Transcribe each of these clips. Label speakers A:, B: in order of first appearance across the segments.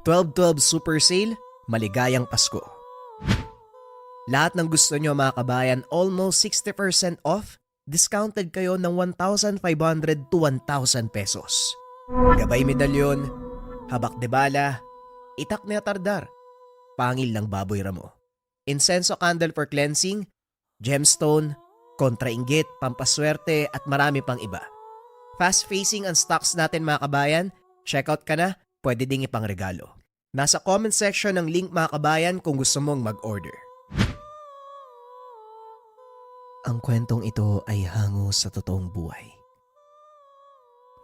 A: 12/12 Super Sale, maligayang Pasko. Lahat ng gusto nyo mga kabayan, almost 60% off, discounted kayo ng 1,500 to 1,000 pesos. Gabay medalyon, habak de bala, itak na tardar, pangil ng baboy ramo. Incenso candle for cleansing, gemstone, kontrainggit, pampaswerte at marami pang iba. Fast facing ang stocks natin mga kabayan, check out ka na, pwede ding ipangregalo. Nasa comment section ng link mga kabayan kung gusto mong mag-order. Ang kwentong ito ay hango sa totoong buhay.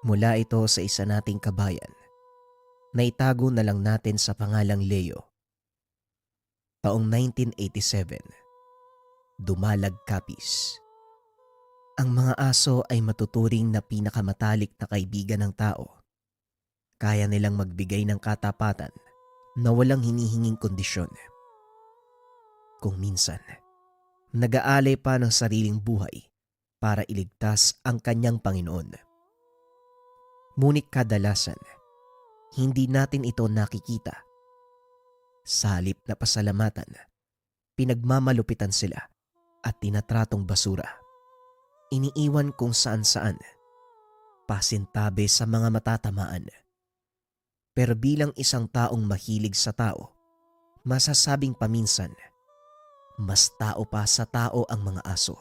A: Mula ito sa isa nating kabayan na itago na lang natin sa pangalang Leo. Taong 1987, Dumalag, Capiz. Ang mga aso ay matuturing na pinakamatalik na kaibigan ng tao. Kaya nilang magbigay ng katapatan na walang hinihinging kondisyon. Kung minsan, nag-aalay pa ng sariling buhay para iligtas ang kanyang Panginoon. Ngunit kadalasan, hindi natin ito nakikita. Sa halip na pasalamatan, pinagmamalupitan sila at tinatratong basura. Iniiwan kung saan-saan, pasintabi sa mga matatamaan. Pero bilang isang taong mahilig sa tao, masasabing paminsan, mas tao pa sa tao ang mga aso.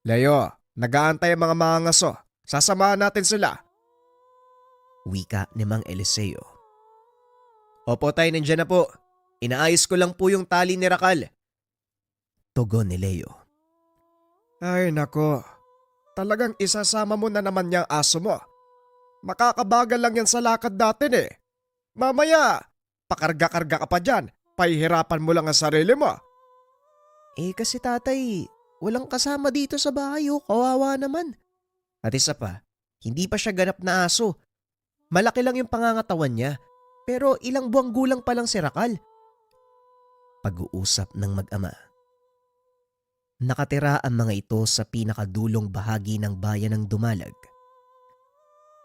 A: Leo, nag-aantay ang mga mangangaso. Sasamahan natin sila. Wika ni Mang Eliseo. Opo tay, nandiyan na po. Inaayos ko lang po yung tali ni Rakal. Tugon ni Leo. Ay nako, talagang isasama mo na naman niyang aso mo. Makakabagal lang yan sa lakad natin eh. Mamaya, pakarga-karga ka pa dyan. Pahihirapan mo lang ang sarili mo. Kasi tatay, walang kasama dito sa bahay oh. Kawawa naman. At isa pa, hindi pa siya ganap na aso. Malaki lang yung pangangatawan niya. Pero ilang buwang gulang pa lang si Rakal. Pag-uusap ng mag-ama. Nakatira ang mga ito sa pinakadulong bahagi ng bayan ng Dumalag.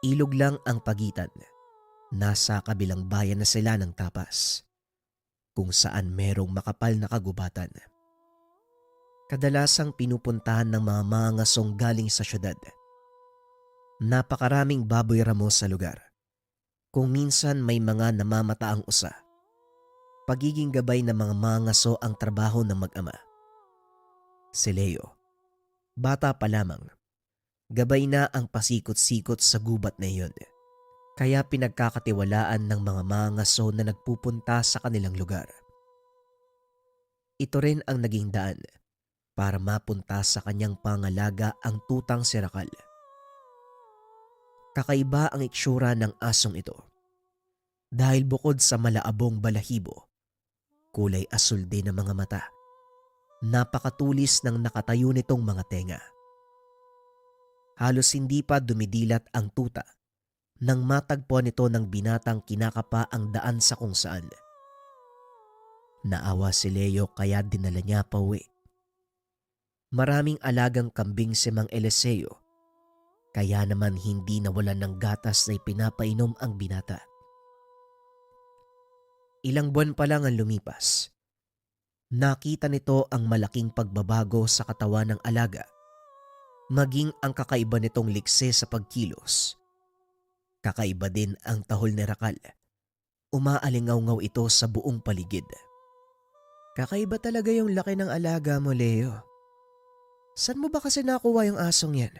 A: Ilog lang ang pagitan. Nasa kabilang bayan na sila ng Tapas, kung saan merong makapal na kagubatan. Kadalasang pinupuntahan ng mga mangangasong galing sa syudad. Napakaraming baboy ramo sa lugar. Kung minsan may mga namamataang usa. Pagiging gabay ng mga mangangaso ang trabaho ng mag-ama. Si Leo, bata pa lamang, gabay na ang pasikot-sikot sa gubat na iyon. Kaya pinagkakatiwalaan ng mga mangangaso na nagpupunta sa kanilang lugar. Ito rin ang naging daan para mapunta sa kanyang pangalaga ang tutang si Rakal. Kakaiba ang itsura ng asong ito. Dahil bukod sa malaabong balahibo, kulay asul din ang mga mata. Napakatulis ng nakatayo nitong mga tenga. Halos hindi pa dumidilat ang tuta nang matagpuan nito ng binatang kinakapa ang daan sa kung saan. Naawa si Leo kaya dinala niya pa uwi. Maraming alagang kambing si Mang Eliseo, kaya naman hindi nawalan ng gatas na ipinapainom ang binata. Ilang buwan pa lang ang lumipas. Nakita nito ang malaking pagbabago sa katawan ng alaga, maging ang kakaiba nitong likse sa pagkilos. Kakaiba din ang tahol ni Rakal. Umaalingaw-ngaw ito sa buong paligid. Kakaiba talaga yung laki ng alaga mo, Leo. Saan mo ba kasi nakuha yung asong yan?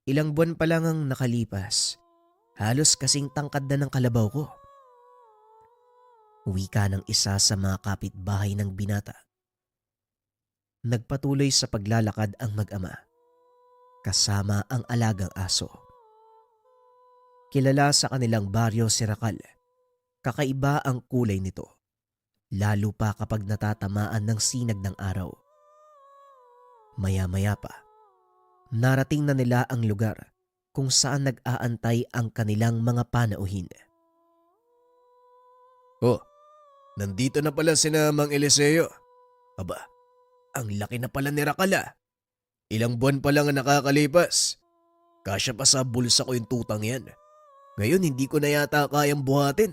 A: Ilang buwan pa lang ang nakalipas. Halos kasing tangkad na ng kalabaw ko. Wika ng isa sa mga kapitbahay ng binata. Nagpatuloy sa paglalakad ang mag-ama, kasama ang alagang aso. Kilala sa kanilang baryo si Rakal. Kakaiba ang kulay nito, lalo pa kapag natatamaan ng sinag ng araw. Maya-maya pa, narating na nila ang lugar kung saan nag-aantay ang kanilang mga panauhin. Oh, nandito na pala sina Mang Eliseo. Aba, ang laki na pala ni Rakal ah. Ilang buwan pa lang ang nakakalipas. Kasya pa sa bulsa ko yung tutang yan. Ngayon hindi ko na yata kayang buhatin.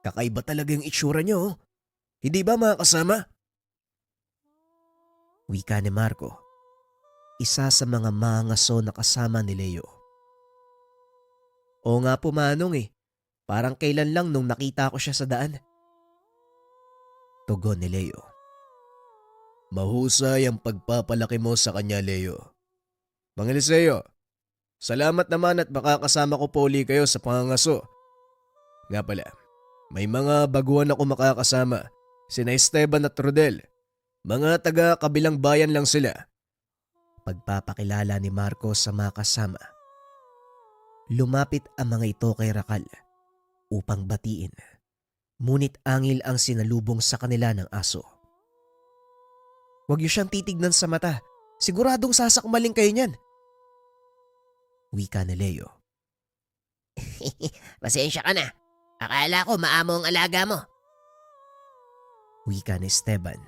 A: Kakaiba talaga yung itsura niyo, oh. Hindi ba mga kasama? Wika ni Marco, isa sa mga mangaso na kasama ni Leo. Oo nga po Manong eh, parang kailan lang nung nakita ko siya sa daan. Tugon ni Leo. Mahusay ang pagpapalaki mo sa kanya, Leo. Mga Eliseo, salamat naman at makakasama ko po uli kayo sa pangangaso. Nga pala, may mga baguhan ako makakasama, sina Esteban at Rodel. Mga taga kabilang bayan lang sila. Pagpapakilala ni Marco sa mga kasama. Lumapit ang mga ito kay Rakal upang batiin. Ngunit angil ang sinalubong sa kanila ng aso. Huwag niyo siyang titignan sa mata. Siguradong sasakmaling kayo niyan. Wika ni Leo.
B: Pasensya ka na. Akala ko maamo ang alaga mo.
A: Wika ni Esteban.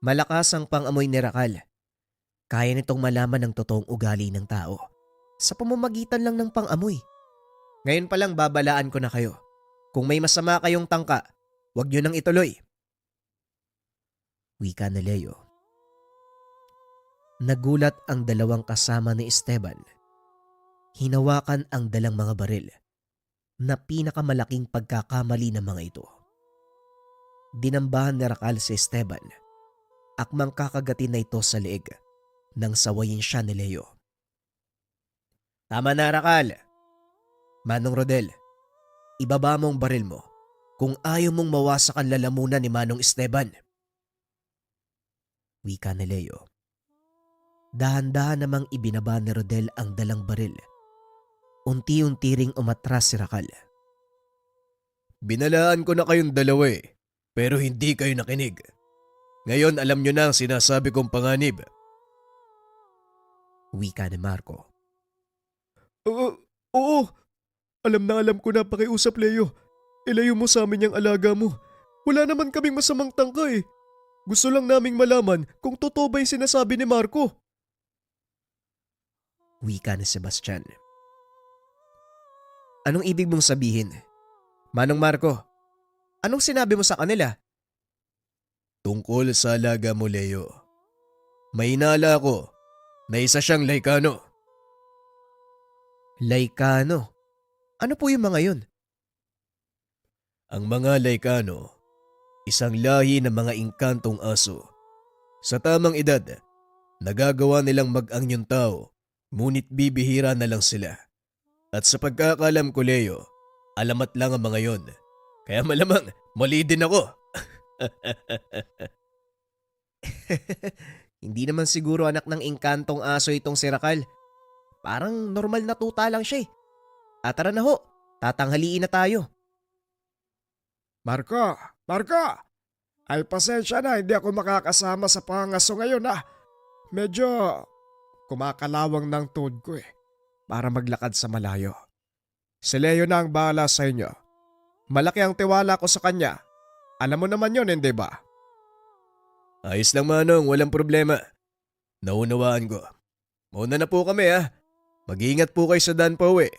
A: Malakas ang pangamoy ni Rakal. Kaya nitong malaman ang totoong ugali ng tao sa pamamagitan lang ng pangamoy. Ngayon pa lang babalaan ko na kayo. Kung may masama kayong tangka, huwag niyo nang ituloy. Wika ni Leo. Nagulat ang dalawang kasama ni Esteban. Hinawakan ang dalang mga baril na pinakamalaking pagkakamali ng mga ito. Dinambahan ni Rakal si Esteban. Akmang kakagatin na ito sa leeg nang sawayin siya ni Leo. Tama na Rakal. Manong Rodel, ibaba mo ang baril mo kung ayaw mong mawasak ang lalamunan ni Manong Esteban. Wika ni Leo. Dahan-dahan namang ibinaba ni Rodel ang dalang baril. Unti-unti ring umatras si Rakal. Binalaan ko na kayong dalawa eh, pero hindi kayo nakinig. Ngayon alam nyo na ang sinasabi kong panganib. Wika ni Marco. Oo, alam na alam ko na pakiusap Leo. Ilayo mo sa amin yung alaga mo. Wala naman kaming masamang tangka eh. Gusto lang naming malaman kung totoo ba yung sinasabi ni Marco. Wika ni Sebastian. Anong ibig mong sabihin? Manong Marco, anong sinabi mo sa kanila? Tungkol sa alaga mo, Leo. May inala ko na isa siyang Laicano. Laicano? Ano po yung mga yun? Ang mga Laicano, isang lahi ng mga inkantong aso. Sa tamang edad, nagagawa nilang mag-ang yung tao, ngunit bibihira na lang sila. At sa pagkakalam ko, Leo, alamat lang ang mga yon. Kaya malamang mali din ako. Hindi naman siguro anak ng inkantong aso itong si Rakal. Parang normal na tuta lang siya eh. Tara na ho, tatanghaliin na tayo.
C: Marco! Ay pasensya na, hindi ako makakasama sa pangaso ngayon ah. Medyo kumakalawang ng tuhod ko eh, para maglakad sa malayo. Si Leo na ang bahala sa inyo. Malaki ang tiwala ko sa kanya. Alam mo naman yun, hindi ba?
A: Ayos lang Manong, walang problema. Naunawaan ko. Mauna na po kami ha. Mag-iingat po kayo sa daan pa uwi.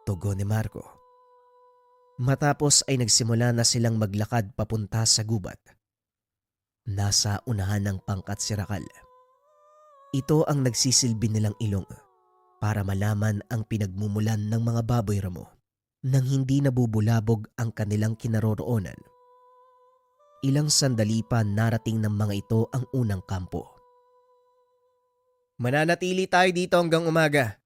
A: Tugon ni Marco. Matapos ay nagsimula na silang maglakad papunta sa gubat. Nasa unahan ng pangkat si Rakal. Ito ang nagsisilbi nilang ilong para malaman ang pinagmumulan ng mga baboy ramo nang hindi nabubulabog ang kanilang kinaroroonan. Ilang sandali pa narating ng mga ito ang unang kampo. Mananatili tayo dito hanggang umaga.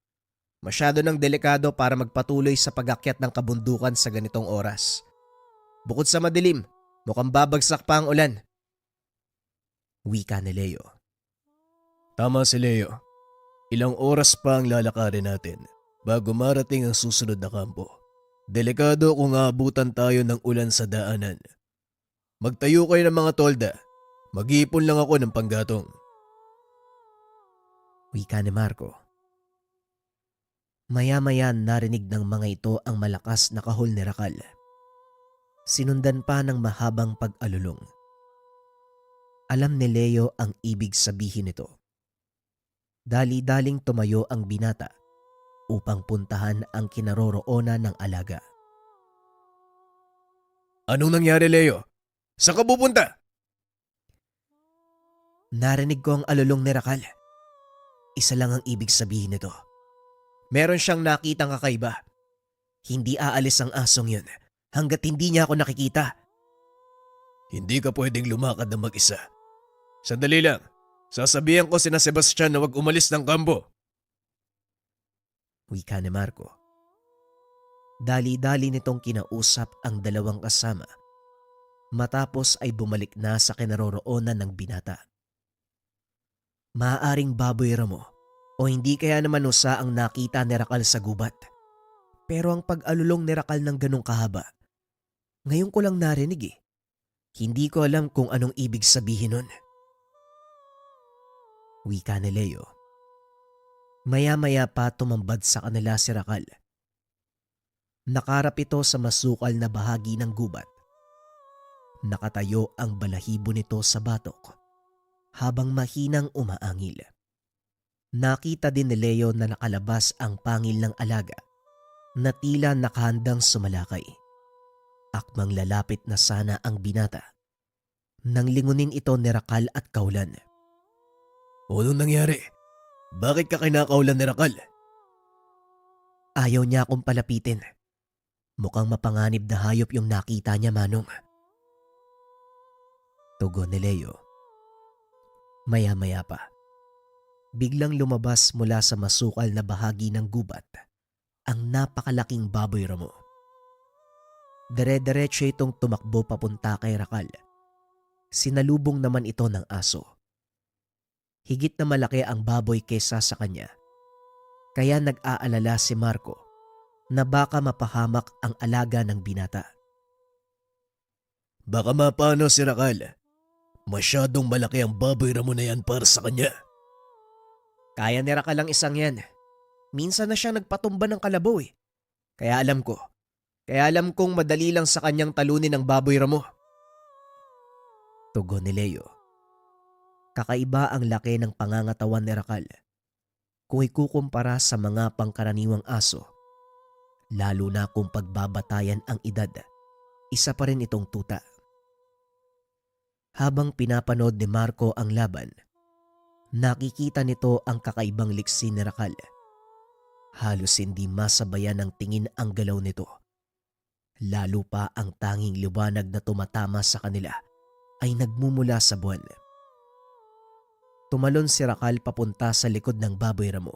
A: Masyado nang delikado para magpatuloy sa pag-akyat ng kabundukan sa ganitong oras. Bukod sa madilim, mukhang babagsak pa ang ulan. Wika ni Leo. Tama si Leo. Ilang oras pa ang lalakarin natin bago marating ang susunod na kampo. Delikado kung aabutan tayo ng ulan sa daanan. Magtayo kayo ng mga tolda. Mag-iipon lang ako ng panggatong. Wika ni Marco. Maya-maya narinig ng mga ito ang malakas na kahol ni Rakal. Sinundan pa ng mahabang pag-alulong. Alam ni Leo ang ibig sabihin nito. Dali-daling tumayo ang binata upang puntahan ang kinaroroonan ng alaga.
C: Anong nangyari, Leo? Saan ka pupunta?
A: Narinig ko ang alulong ni Rakal. Isa lang ang ibig sabihin nito. Meron siyang nakitang kakaiba. Hindi aalis ang asong yun hanggat hindi niya ako nakikita.
C: Hindi ka pwedeng lumakad na mag-isa. Sandali lang. Sasabihan ko sina Sebastian na wag umalis ng kampo.
A: Wika ni Marco. Dali-dali nitong kinausap ang dalawang kasama. Matapos ay bumalik na sa kinaroroonan ng binata. Maaaring baboy ramo o hindi kaya naman usa ang nakita ni Rakal sa gubat. Pero ang pag-alulong ni Rakal ng ganong kahaba, ngayon ko lang narinig eh. Hindi ko alam kung anong ibig sabihin nun. Wika ni Leo. Maya-maya pa tumambad sa kanila si Rakal. Nakarap ito sa masukal na bahagi ng gubat. Nakatayo ang balahibo nito sa batok habang mahinang umaangil. Nakita din ni Leo na nakalabas ang pangil ng alaga na tila nakahandang sumalakay. Akmang lalapit na sana ang binata nang lingunin ito ni Rakal at kaulan.
C: Anong nangyari? Bakit ka kinakaulan ni Rakal?
A: Ayaw niya akong palapitin. Mukhang mapanganib na hayop yung nakita niya, Manong. Tugon ni Leo. Maya-maya pa, biglang lumabas mula sa masukal na bahagi ng gubat ang napakalaking baboy ramo. Dire-diretso itong tumakbo papunta kay Rakal. Sinalubong naman ito ng aso. Higit na malaki ang baboy kesa sa kanya. Kaya nag-aalala si Marco na baka mapahamak ang alaga ng binata.
C: Baka mapano si Rakal. Masyadong malaki ang baboy ramo na yan para sa kanya.
A: Kaya ni Rakal ang isang yan. Minsan na siya nagpatumba ng kalabaw eh. Kaya alam kong madali lang sa kanyang talunin ang baboy ramo. Tugon ni Leo. Kakaiba ang laki ng pangangatawan ni Rakal kung ikukumpara sa mga pangkaraniwang aso. Lalo na kung pagbabatayan ang edad, isa pa rin itong tuta. Habang pinapanood ni Marco ang laban, nakikita nito ang kakaibang liksi ni Rakal. Halos hindi masabayan ng tingin ang galaw nito. Lalo pa ang tanging liwanag na tumatama sa kanila ay nagmumula sa buwan. Tumalon si Rakal papunta sa likod ng baboy ramo.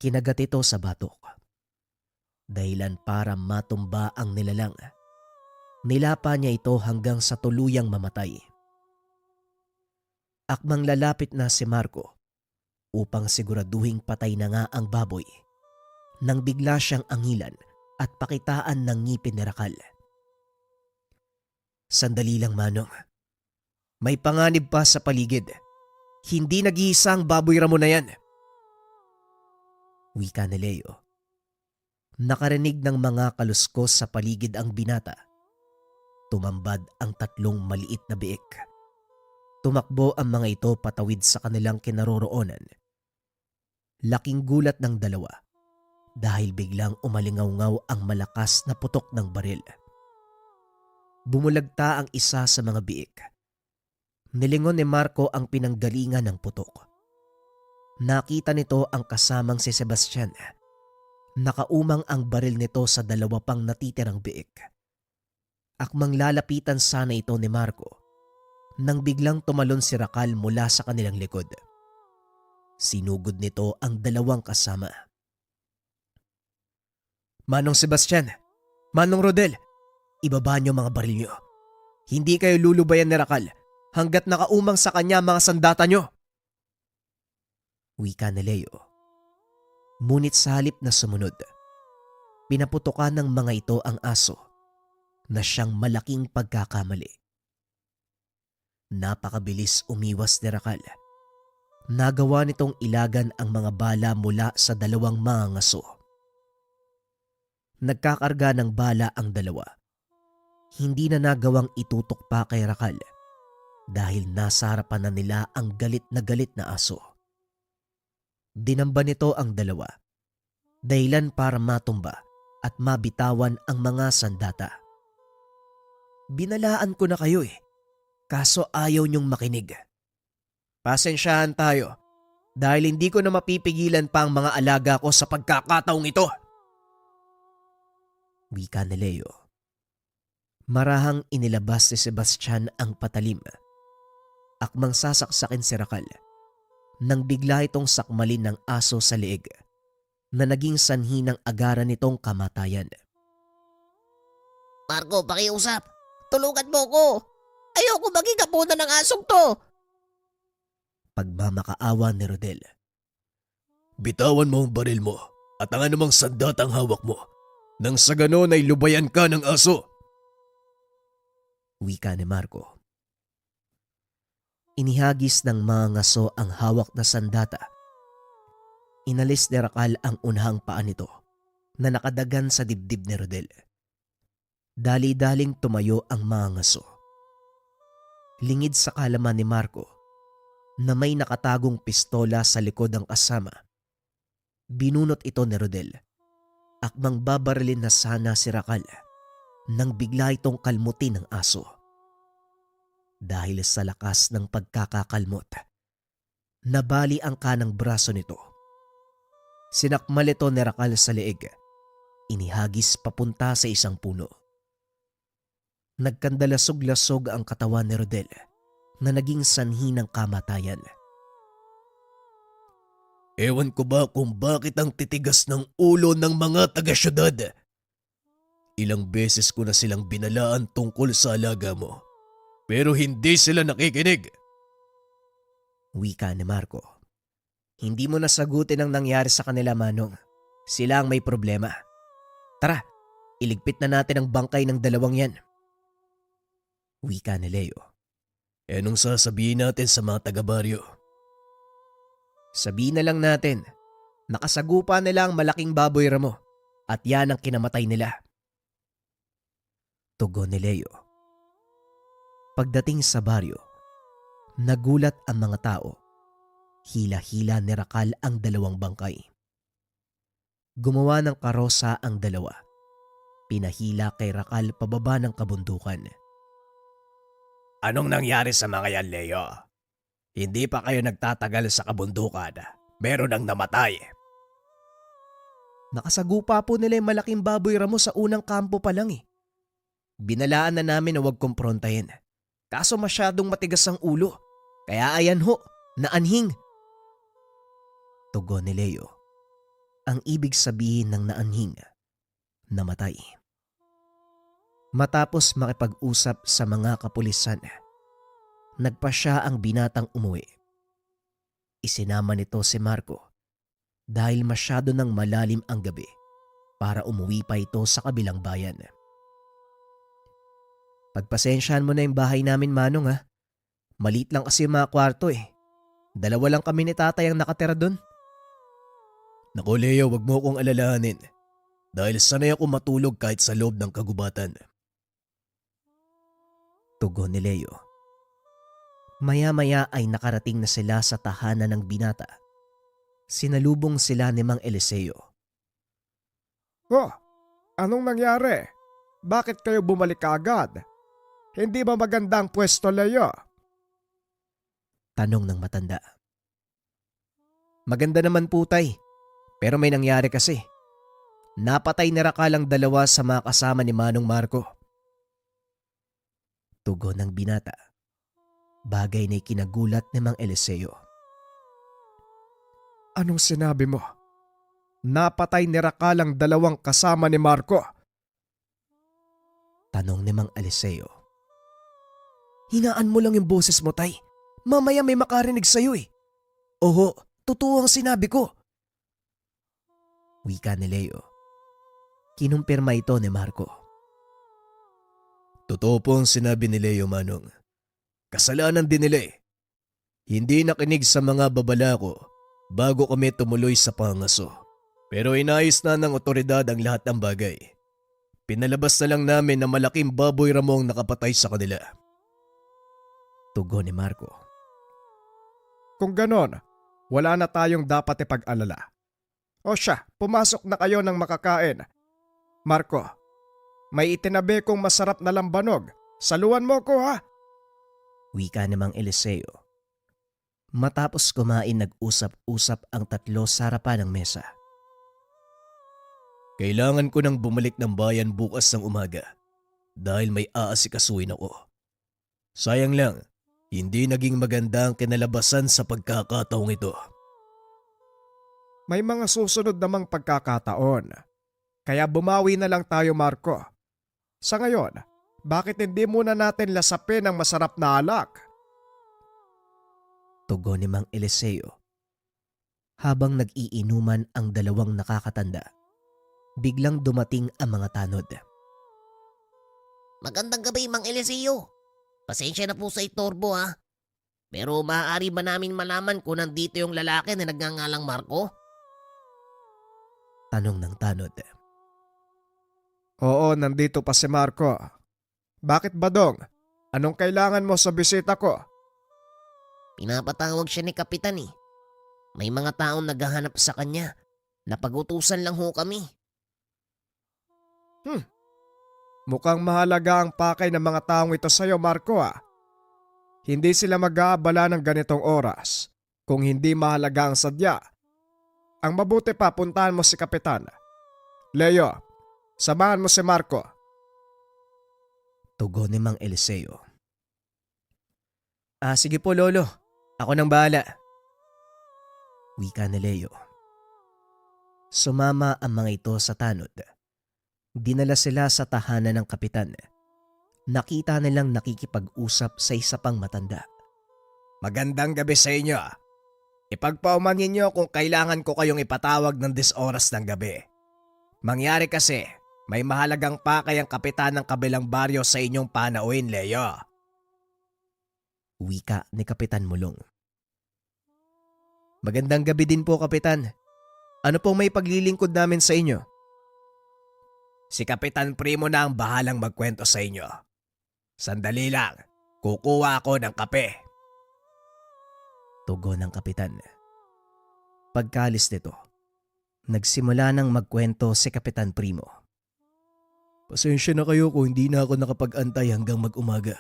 A: Kinagat ito sa batok. Dahilan para matumba ang nilalang. Nilapa niya ito hanggang sa tuluyang mamatay. Akmang lalapit na si Marco upang siguraduhing patay na nga ang baboy nang bigla siyang angilan at pakitaan ng ngipin ni Rakal. Sandali lang, Manong. May panganib pa sa paligid. Hindi nag-iisa ang baboy ramo na yan. Wika ni Leo. Nakarinig ng mga kaluskos sa paligid ang binata. Tumambad ang tatlong maliit na biik. Tumakbo ang mga ito patawid sa kanilang kinaroroonan. Laking gulat ng dalawa dahil biglang umalingaw-ngaw ang malakas na putok ng baril. Bumulagta ang isa sa mga biik. Nilingon ni Marco ang pinanggalingan ng putok. Nakita nito ang kasamang si Sebastian. Nakaumang ang baril nito sa dalawa pang natitirang biik. Akmang lalapitan sana ito ni Marco nang biglang tumalon si Rakal mula sa kanilang likod. Sinugod nito ang dalawang kasama. Manong Sebastian, Manong Rodel, ibaba niyo mga baril niyo. Hindi kayo lulubayan ni Rakal hanggat nakaumang sa kanya mga sandata niyo. Wika ni Leo. Ngunit sa halip na sumunod, pinaputokan ng mga ito ang aso na siyang malaking pagkakamali. Napakabilis umiwas ni Rakal. Nagawa nitong ilagan ang mga bala mula sa dalawang mga ngaso. Nagkakarga ng bala ang dalawa. Hindi na nagawang itutok pa kay Rakal dahil nasa harapan na nila ang galit na aso. Dinamba nito ang dalawa dahilan para matumba at mabitawan ang mga sandata. Binalaan ko na kayo kaso ayaw niyong makinig. Pasensyahan tayo dahil hindi ko na mapipigilan pa ang mga alaga ko sa pagkakataong ito. Wika ni Leo. Marahang inilabas ni Sebastian ang patalim. Akmang sasaksakin si Rakal nang bigla itong sakmalin ng aso sa leeg na naging sanhi ng agaran nitong kamatayan.
B: Marco, pakiusap. Tulungan mo ko. Ayoko maging kapunan ng asong to.
A: Pagmamakaawa ni Rodel.
C: Bitawan mo ang baril mo at ang anumang sandatang hawak mo nang sa ganon ay lubayan ka ng aso.
A: Wika ni Marco. Inihagis ng mga ngaso ang hawak na sandata. Inalis ni Rakal ang unhang paa nito na nakadagan sa dibdib ni Rodel. Dali-daling tumayo ang mga ngaso. Lingid sa kalaman ni Marco na may nakatagong pistola sa likod ng kasama. Binunot ito ni Rodel. Akmang babarilin na sana si Rakal nang bigla itong kalmutin ng aso. Dahil sa lakas ng pagkakakalmot, nabali ang kanang braso nito. Sinakmal ito ni Rakal sa leeg. Inihagis papunta sa isang puno. Nagkandalasog-lasog ang katawan ni Rodel na naging sanhi ng kamatayan.
C: Ewan ko ba kung bakit ang titigas ng ulo ng mga taga-syudad. Ilang beses ko na silang binalaan tungkol sa alaga mo. Pero hindi sila nakikinig.
A: Wika ni Marco. Hindi mo nasagutin ang nangyari sa kanila, Manong. Sila ang may problema. Tara, iligpit na natin ang bangkay ng dalawang yan. Wika ni Leo.
C: Anong sasabihin natin sa mga taga-baryo?
A: Sabihin na lang natin, nakasagupa nila ang malaking baboy ramo at yan ang kinamatay nila. Tugon ni Leo. Pagdating sa baryo, nagulat ang mga tao. Hila-hila ni Rakal ang dalawang bangkay. Gumawa ng karosa ang dalawa. Pinahila kay Rakal pababa ng kabundukan.
C: Anong nangyari sa mga yan, Leo? Hindi pa kayo nagtatagal sa kabundukan. Meron ang namatay.
A: Nakasagupa po nila yung malaking baboy ramo sa unang kampo pa lang Binalaan na namin na huwag kumprontahin. Kaso masyadong matigas ang ulo. Kaya ayan ho, naanhing. Tugon ni Leo. Ang ibig sabihin ng naanhing, namatay. Matapos makipag-usap sa mga kapulisan, nagpa siya ang binatang umuwi. Isinama nito si Marco dahil masyado nang malalim ang gabi para umuwi pa ito sa kabilang bayan. Pagpasensyahan mo na yung bahay namin, Manong Maliit lang kasi yung mga kwarto 2 lang kami ni tatay ang nakatira doon.
C: Naku Leo, wag mo akong alalahanin. Dahil sanay ako matulog kahit sa loob ng kagubatan.
A: Tugon ni Leo. Maya-maya ay nakarating na sila sa tahanan ng binata. Sinalubong sila ni Mang Eliseo.
C: Oh, anong nangyari? Bakit kayo bumalik agad? Hindi ba magandang pwesto, Leo?
A: Tanong ng matanda. Maganda naman po tay, pero may nangyari kasi. Napatay ni Rakal ang 2 sa mga kasama ni Manong Marco. Tugon ng binata. Bagay na ikinagulat ni Mang Eliseo.
C: Anong sinabi mo? Napatay ni Rakal ang 2 kasama ni Marco?
A: Tanong ni Mang Eliseo. Hinaan mo lang yung boses mo, tay. Mamaya may makarinig sa'yo Oho, totoo ang sinabi ko. Wika ni Leo. Kinumpirma ito ni Marco.
C: Totoo po ang sinabi ni Leo, Manong. Kasalanan din nila Hindi nakinig sa mga babala ko bago kami tumuloy sa pangaso. Pero inayos na ng otoridad ang lahat ng bagay. Pinalabas na lang namin na malaking baboy ramong nakapatay sa kanila.
A: Tugon ni Marco.
C: Kung ganon, wala na tayong dapat ipag-alala. O siya, pumasok na kayo ng makakain. Marco, may itinabi kong masarap na lambanog. Saluan mo ko ha.
A: Wika ni Mang Eliseo. Matapos kumain, nag-usap-usap ang tatlo sa harapan ng mesa. Kailangan ko nang bumalik ng bayan bukas ng umaga dahil may aasikasuhin ako. Sayang lang, hindi naging maganda ang kinalabasan sa pagkakataong ito.
C: May mga susunod namang pagkakataon. Kaya bumawi na lang tayo, Marco. Sa ngayon, bakit hindi muna natin lasapin ang masarap na alak?
A: Tugon ni Mang Eliseo. Habang nag-iinuman ang dalawang nakakatanda, biglang dumating ang mga tanod.
B: Magandang gabi, Mang Eliseo. Pasensya na po sa itorbo ha. Pero maaari ba namin malaman kung nandito yung lalaki na nagngangalang Marco?
A: Tanong ng tanod.
C: Oo, nandito pa si Marco. Bakit ba dong? Anong kailangan mo sa bisita ko?
B: Pinapatawag siya ni Kapitan eh. May mga taong naghahanap sa kanya. Napag-utusan lang ho kami.
C: Mukhang mahalaga ang pakay ng mga taong ito sa'yo, Marco ah. Hindi sila mag-aabala ng ganitong oras kung hindi mahalaga ang sadya. Ang mabuti pa, puntahan mo si Kapitan. Leo, samahan mo si Marco.
A: Tugon ni Mang Eliseo. Sige po, Lolo. Ako nang bahala. Wika ni Leo. Sumama ang mga ito sa tanod. Dinala sila sa tahanan ng kapitan. Nakita nilang nakikipag-usap sa isa pang matanda.
C: Magandang gabi sa inyo. Ipagpauman ninyo kung kailangan ko kayong ipatawag ng 10 oras ng gabi. Mangyari kasi, may mahalagang pakay ang kapitan ng kabilang baryo sa inyong panauhin, Leo.
A: Wika ni Kapitan Mulong. Magandang gabi din po, Kapitan. Ano pong may paglilingkod namin sa inyo?
C: Si Kapitan Primo na ang bahalang magkwento sa inyo. Sandali lang, kukuha ako ng kape.
A: Tugon ng kapitan. Pagkalis nito, nagsimula nang magkwento si Kapitan Primo. Pasensya na kayo kung hindi na ako nakapag-antay hanggang mag-umaga.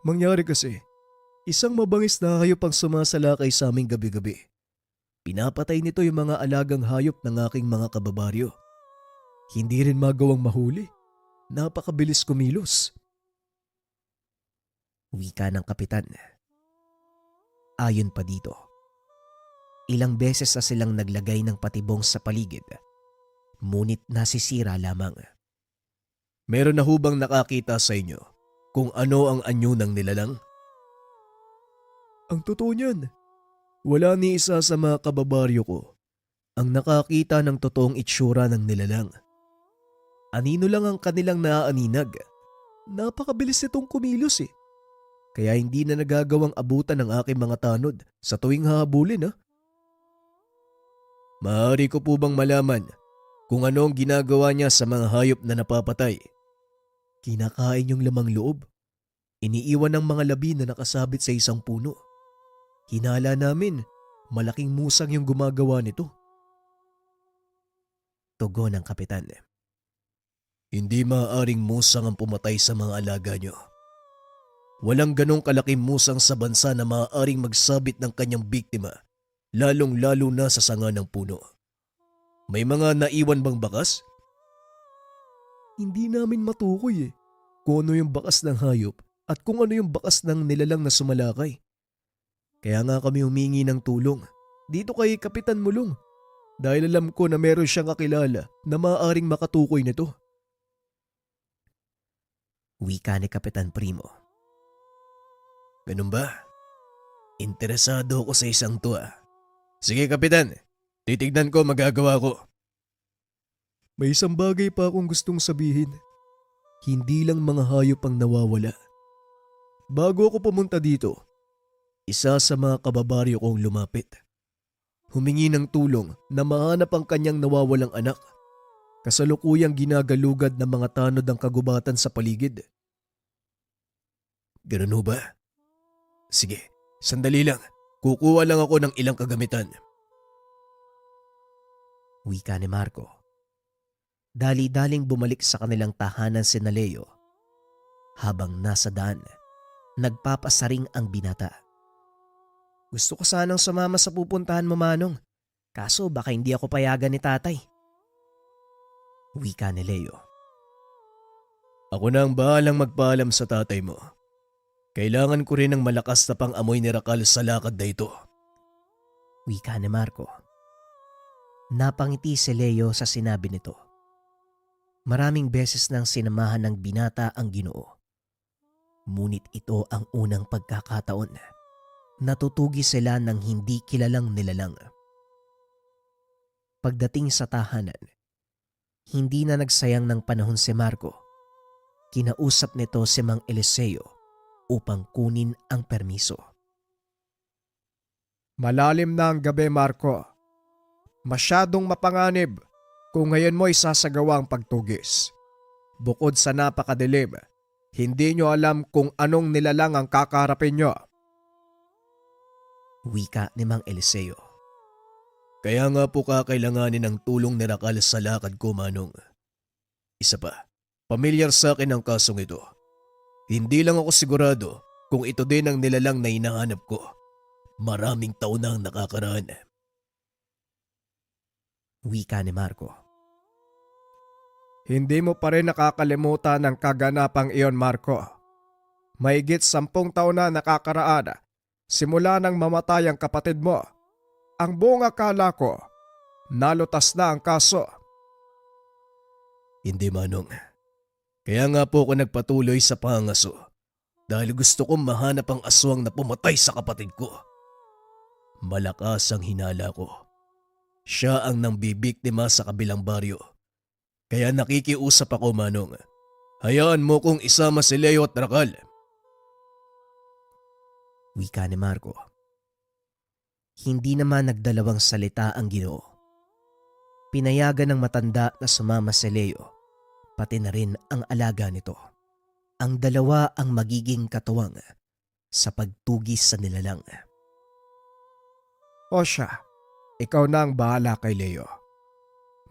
A: Mangyari kasi, isang mabangis na hayop ang sumasalakay sa aming gabi-gabi. Pinapatay nito yung mga alagang hayop ng aking mga kababaryo. Hindi rin magawang mahuli. Napakabilis kumilos. Wika ng kapitan. Ayon pa dito, ilang beses na silang naglagay ng patibong sa paligid, ngunit nasisira lamang. Meron na hubang nakakita sa inyo kung ano ang anyo ng nilalang? Ang totoo niyan, wala ni isa sa mga kababaryo ko ang nakakita ng totoong itsura ng nilalang. Anino lang ang kanilang naaaninag. Napakabilis nitong kumilos eh. Kaya hindi na nagagawang abutan ng aking mga tanod sa tuwing hahabulin ha. Maaari ko po bang malaman kung ano ang ginagawa niya sa mga hayop na napapatay? Kinakain yung lamang loob. Iniiwan ng mga labi na nakasabit sa isang puno. Hinala namin, malaking musang yung gumagawa nito. Tugon ng kapitan. Hindi maaaring musang ang pumatay sa mga alaga niyo. Walang ganong kalaking musang sa bansa na maaaring magsabit ng kanyang biktima, lalong-lalo na sa sanga ng puno. May mga naiwan bang bakas? Hindi namin matukoy kung ano yung bakas ng hayop at kung ano yung bakas ng nilalang na sumalakay. Kaya nga kami humingi ng tulong dito kay Kapitan Mulong dahil alam ko na meron siyang kakilala na maaaring makatukoy nito. Wika ni Kapitan Primo. Ganun ba? Interesado ako sa isang to ah. Sige Kapitan, titignan ko magagawa ko. May isang bagay pa akong gustong sabihin. Hindi lang mga hayop ang nawawala. Bago ako pumunta dito, isa sa mga kababaryo kong lumapit. Humingi ng tulong na mahanap ang kanyang nawawalang anak. Kasalukuyang ginagalugad ng mga tanod ang kagubatan sa paligid. Ganun ho ba? Sige, sandali lang. Kukuha lang ako ng ilang kagamitan. Wika ni Marco. Dali-daling bumalik sa kanilang tahanan si Leo. Habang nasa daan, nagpapasaring ang binata. Gusto ko sanang sumama sa pupuntahan mo, Manong. Kaso baka hindi ako payagan ni tatay. Wika ni Leo. Ako na ang bahalang magpaalam sa tatay mo. Kailangan ko rin ng malakas na pang-amoy ni Rakal sa lakad na ito. Wika ni Marco. Napangiti si Leo sa sinabi nito. Maraming beses nang sinamahan ng binata ang Ginoo. Ngunit ito ang unang pagkakataon. Natutugi sila ng hindi kilalang nilalang. Pagdating sa tahanan, hindi na nagsayang ng panahon si Marco. Kinausap nito si Mang Eliseo upang kunin ang permiso.
C: Malalim na ang gabi, Marco. Masyadong mapanganib kung ngayon mo isasagawa ang pagtugis. Bukod sa napakadilim, hindi nyo alam kung anong nilalang ang kakarapin nyo.
A: Wika ni Mang Eliseo. Kaya nga po kakailanganin ng tulong ni Rakal sa lakad ko, Manong. Isa pa, pamilyar sa akin ang kasong ito. Hindi lang ako sigurado kung ito din ang nilalang na hinahanap ko. Maraming taon na ang nakakaraan. Wika ni Marco.
C: Hindi mo pa rin nakakalimutan ang kaganapang iyon, Marco. Mahigit 10 taon na nakakaraan simula nang mamatay ang kapatid mo. Ang buong akala ko, nalutas na ang kaso.
A: Hindi, Manong. Kaya nga po ako nagpatuloy sa pangaso dahil gusto kong mahanap ang aswang na pumatay sa kapatid ko. Malakas ang hinala ko. Siya ang nambibiktima sa kabilang baryo. Kaya nakikiusap ako, Manong. Hayaan mo kong isama si Leo at Rakal. Wika ni Marco. Hindi naman nagdalawang salita ang Ginoo. Pinayagan ng matanda na sumama si Leo, pati na rin ang alaga nito. Ang dalawa ang magiging katuwang sa pagtugis sa nilalang.
C: O siya, ikaw na ang bahala kay Leo.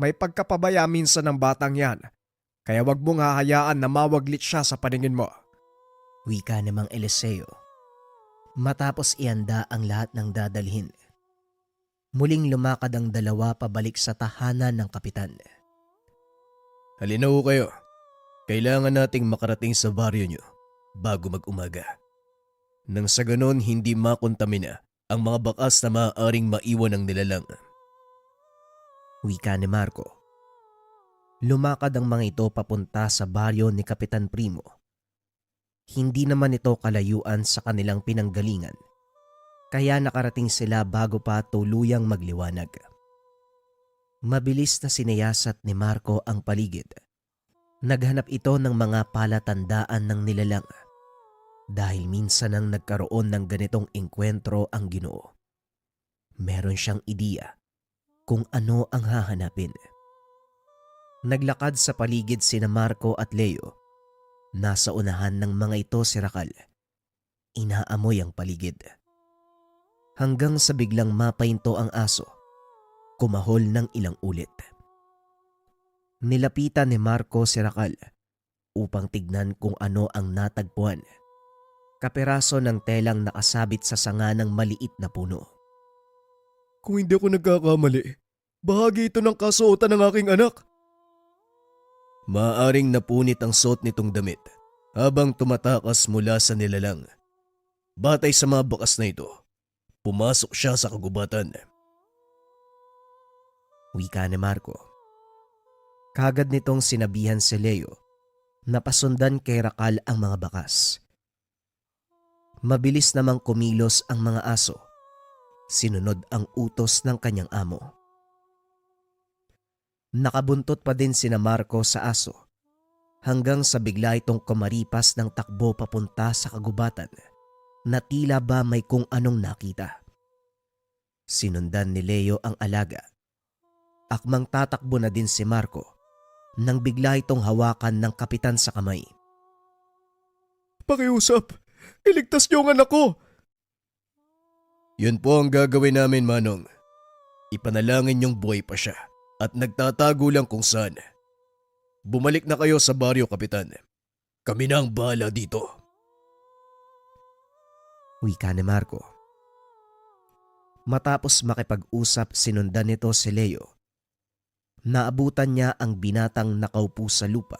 C: May pagkapabaya minsan ng batang yan, kaya wag mong hahayaan na mawaglit siya sa paningin mo.
A: Wika ni Mang Eliseo. Matapos ihanda ang lahat ng dadalhin, muling lumakad ang dalawa pabalik sa tahanan ng kapitan. Halina ho kayo. Kailangan nating makarating sa baryo nyo bago mag-umaga. Nang sa ganon hindi makontamina ang mga bakas na maaaring maiwan ng nilalang. Wika ni Marco. Lumakad ang mga ito papunta sa baryo ni Kapitan Primo. Hindi naman ito kalayuan sa kanilang pinanggalingan, kaya nakarating sila bago pa tuluyang magliwanag. Mabilis na sinayasat ni Marco ang paligid. Naghanap ito ng mga palatandaan ng nilalang dahil minsan nang nagkaroon ng ganitong engkwentro ang Ginoo. Meron siyang ideya kung ano ang hahanapin. Naglakad sa paligid sina Marco at Leo. Nasa unahan ng mga ito si Rakal. Inaamoy ang paligid. Hanggang sa biglang mapahinto ang aso. Kumahol ng ilang ulit. Nilapitan ni Marco si Rakal upang tignan kung ano ang natagpuan. Kaperaso ng telang nakasabit sa sanga ng maliit na puno.
C: Kung hindi ako nagkakamali, bahagi ito ng kasuotan ng aking anak.
A: Maaring napunit ang suot nitong damit habang tumatakas mula sa nilalang. Batay sa mga bakas na ito, pumasok siya sa kagubatan. Wika ni Marco. Kagad nitong sinabihan si Leo na pasundan kay Rakal ang mga bakas. Mabilis namang kumilos ang mga aso. Sinunod ang utos ng kanyang amo. Nakabuntot pa din sina Marco sa aso hanggang sa bigla itong kumaripas ng takbo papunta sa kagubatan na tila ba may kung anong nakita. Sinundan ni Leo ang alaga. Akmang tatakbo na din si Marco nang bigla itong hawakan ng kapitan sa kamay.
C: Pakiusap! Iligtas niyo ang anak ko!
A: Yun po ang gagawin namin, Manong. Ipanalangin niyong buhay pa siya
D: at nagtatago lang kung saan. Bumalik na kayo sa baryo, Kapitan. Kami na ang bahala dito.
A: Wika ni Marco. Matapos makipag-usap, sinundan nito si Leo. Naabutan niya ang binatang nakaupo sa lupa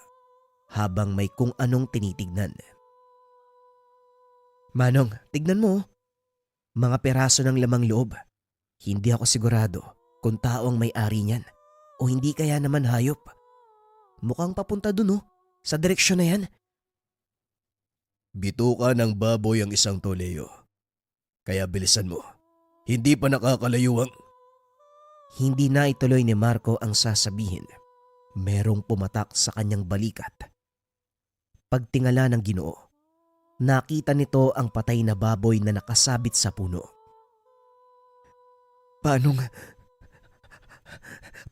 A: habang may kung anong tinitignan. Manong, tignan mo. Mga peraso ng lamang loob. Hindi ako sigurado kung tao ang may-ari niyan o hindi kaya naman hayop. Mukhang papunta dun sa direksyon na yan.
D: Bituka ng baboy ang isang to, Leo. Kaya bilisan mo. Hindi pa nakakalayuang.
A: Hindi na ituloy ni Marco ang sasabihin. Merong pumatak sa kanyang balikat. Pagtingala ng Ginoo, nakita nito ang patay na baboy na nakasabit sa puno.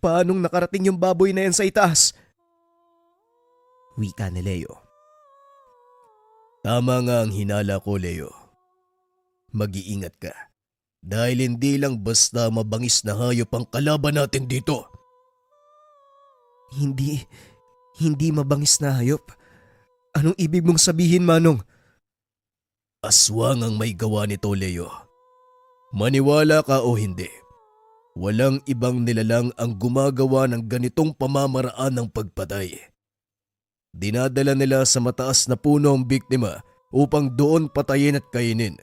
A: Paanong nakarating yung baboy na yan sa itaas? Wika ni Leo.
D: Tama nga ang hinala ko, Leo. Mag-iingat ka. Dahil hindi lang basta mabangis na hayop ang kalaban natin dito.
A: Hindi mabangis na hayop. Anong ibig mong sabihin, Manong?
D: Aswang ang may gawa nito, Leo. Maniwala ka o hindi, walang ibang nilalang ang gumagawa ng ganitong pamamaraan ng pagpatay. Dinadala nila sa mataas na puno ang biktima upang doon patayin at kainin.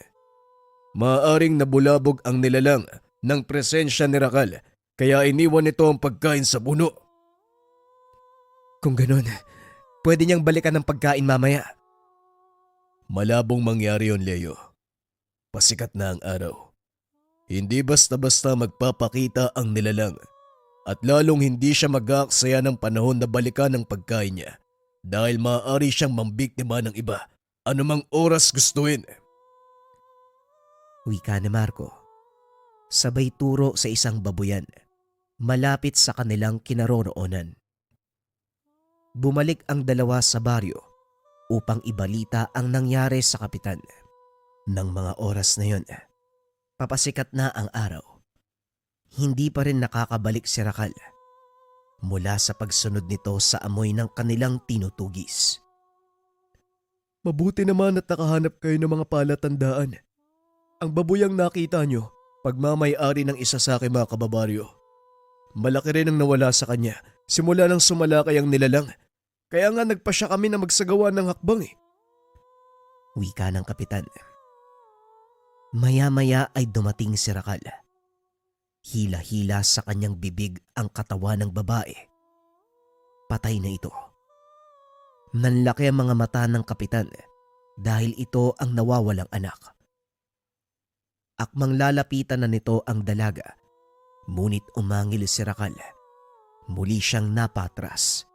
D: Maaaring nabulabog ang nilalang ng presensya ni Rakal kaya iniwan nito ang pagkain sa puno.
A: Kung ganun, pwede niyang balikan ng pagkain mamaya.
D: Malabong mangyari yon, Leo. Pasikat na ang araw. Hindi basta-basta magpapakita ang nilalang at lalong hindi siya mag-aaksaya ng panahon na balikan ang pagkain niya dahil maaari siyang mambiktima ng iba anumang oras gustuin.
A: Wika ni Marco. Sabay turo sa isang babuyan, malapit sa kanilang kinaroroonan. Bumalik ang dalawa sa baryo upang ibalita ang nangyari sa kapitan. Nang mga oras na yon, papasikat na ang araw. Hindi pa rin nakakabalik si Rakal mula sa pagsunod nito sa amoy ng kanilang tinutugis.
C: Mabuti naman at nakahanap kayo ng mga palatandaan. Ang baboyang nakita nyo, pagmamay-ari ng isa sa aking mga kababaryo. Malaki rin ang nawala sa kanya simula nang sumalakay ang nilalang. Kaya nga nagpasya kami na magsagawa ng hakbang
A: Wika ng kapitan. Maya-maya ay dumating si Rakal. Hila-hila sa kanyang bibig ang katawan ng babae. Patay na ito. Nanlaki ang mga mata ng kapitan dahil ito ang nawawalang anak. Akmang lalapitan na nito ang dalaga, ngunit umangil si Rakal. Muli siyang napatras.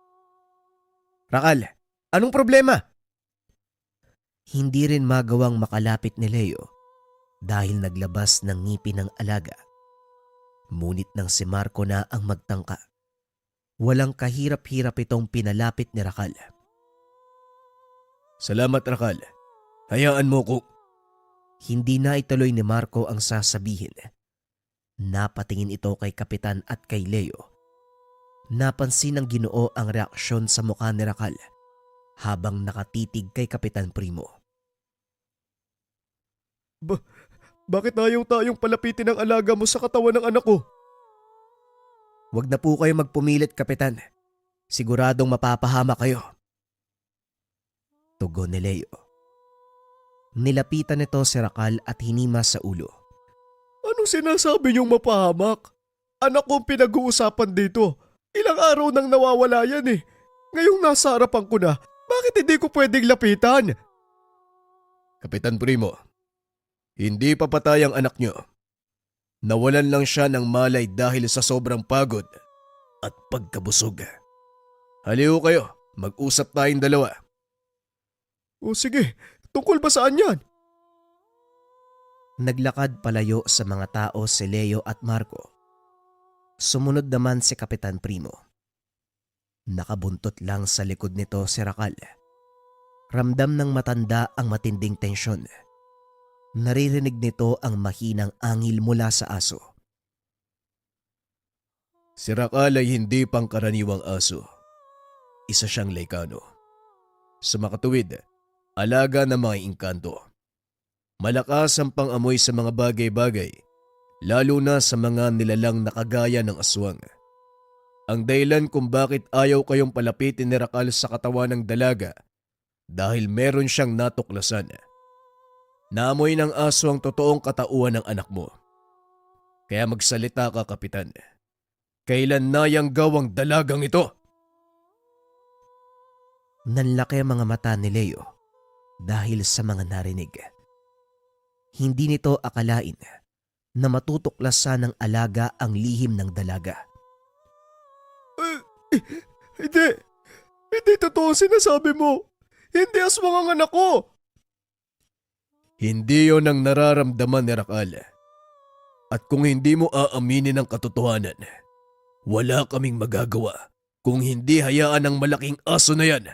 A: Rakal, anong problema? Hindi rin magawang makalapit ni Leo dahil naglabas ng ngipin ng alaga. Ngunit nang si Marco na ang magtangka, walang kahirap-hirap itong pinalapit ni Rakal.
D: Salamat, Rakal. Hayaan mo ko.
A: Hindi na ituloy ni Marco ang sasabihin. Napatingin ito kay Kapitan at kay Leo. Napansin ng Ginoo ang reaksyon sa mukha ni Rakal habang nakatitig kay Kapitan Primo.
C: Bakit ayaw tayong palapitin ang alaga mo sa katawan ng anak ko?
A: Huwag na po kayo magpumilit, Kapitan. Siguradong mapapahama kayo. Tugon ni Leo. Nilapitan nito si Rakal at hinima sa ulo.
C: Anong sinasabi niyong mapahamak? Anak ko ang pinag-uusapan dito. Ilang araw nang nawawala yan Ngayong nasa harapan ko na, bakit hindi ko pwedeng lapitan?
D: Kapitan Primo, hindi pa patay ang anak niyo. Nawalan lang siya ng malay dahil sa sobrang pagod at pagkabusog. Haliw kayo, mag-usap tayong dalawa.
C: O sige, tungkol ba saan yan?
A: Naglakad palayo sa mga tao si Leo at Marco. Sumunod naman si Kapitan Primo. Nakabuntot lang sa likod nito si Rakal. Ramdam ng matanda ang matinding tensyon. Naririnig nito ang mahinang angil mula sa aso.
D: Si Rakal ay hindi pangkaraniwang aso. Isa siyang Laikano. Sa makatuwid, alaga ng mga engkanto. Malakas ang pangamoy sa mga bagay-bagay, lalo na sa mga nilalang na kagaya ng aswang. Ang dahilan kung bakit ayaw kayong palapitin ni Rakal sa katawan ng dalaga dahil meron siyang natuklasan. Naamoy ng aso ang totoong katauhan ng anak mo. Kaya magsalita ka, Kapitan. Kailan nayanggaw ang dalagang ito?
A: Nanlaki ang mga mata ni Leo dahil sa mga narinig. Hindi nito akalain na matutuklasan ng alaga ang lihim ng dalaga.
C: Hindi. Hindi totoo ang sinasabi mo. Hindi aswang ang anak ko.
D: Hindi yon ang nararamdaman ni Rakal. At kung hindi mo aaminin ang katotohanan, wala kaming magagawa kung hindi hayaan ng malaking aso na yan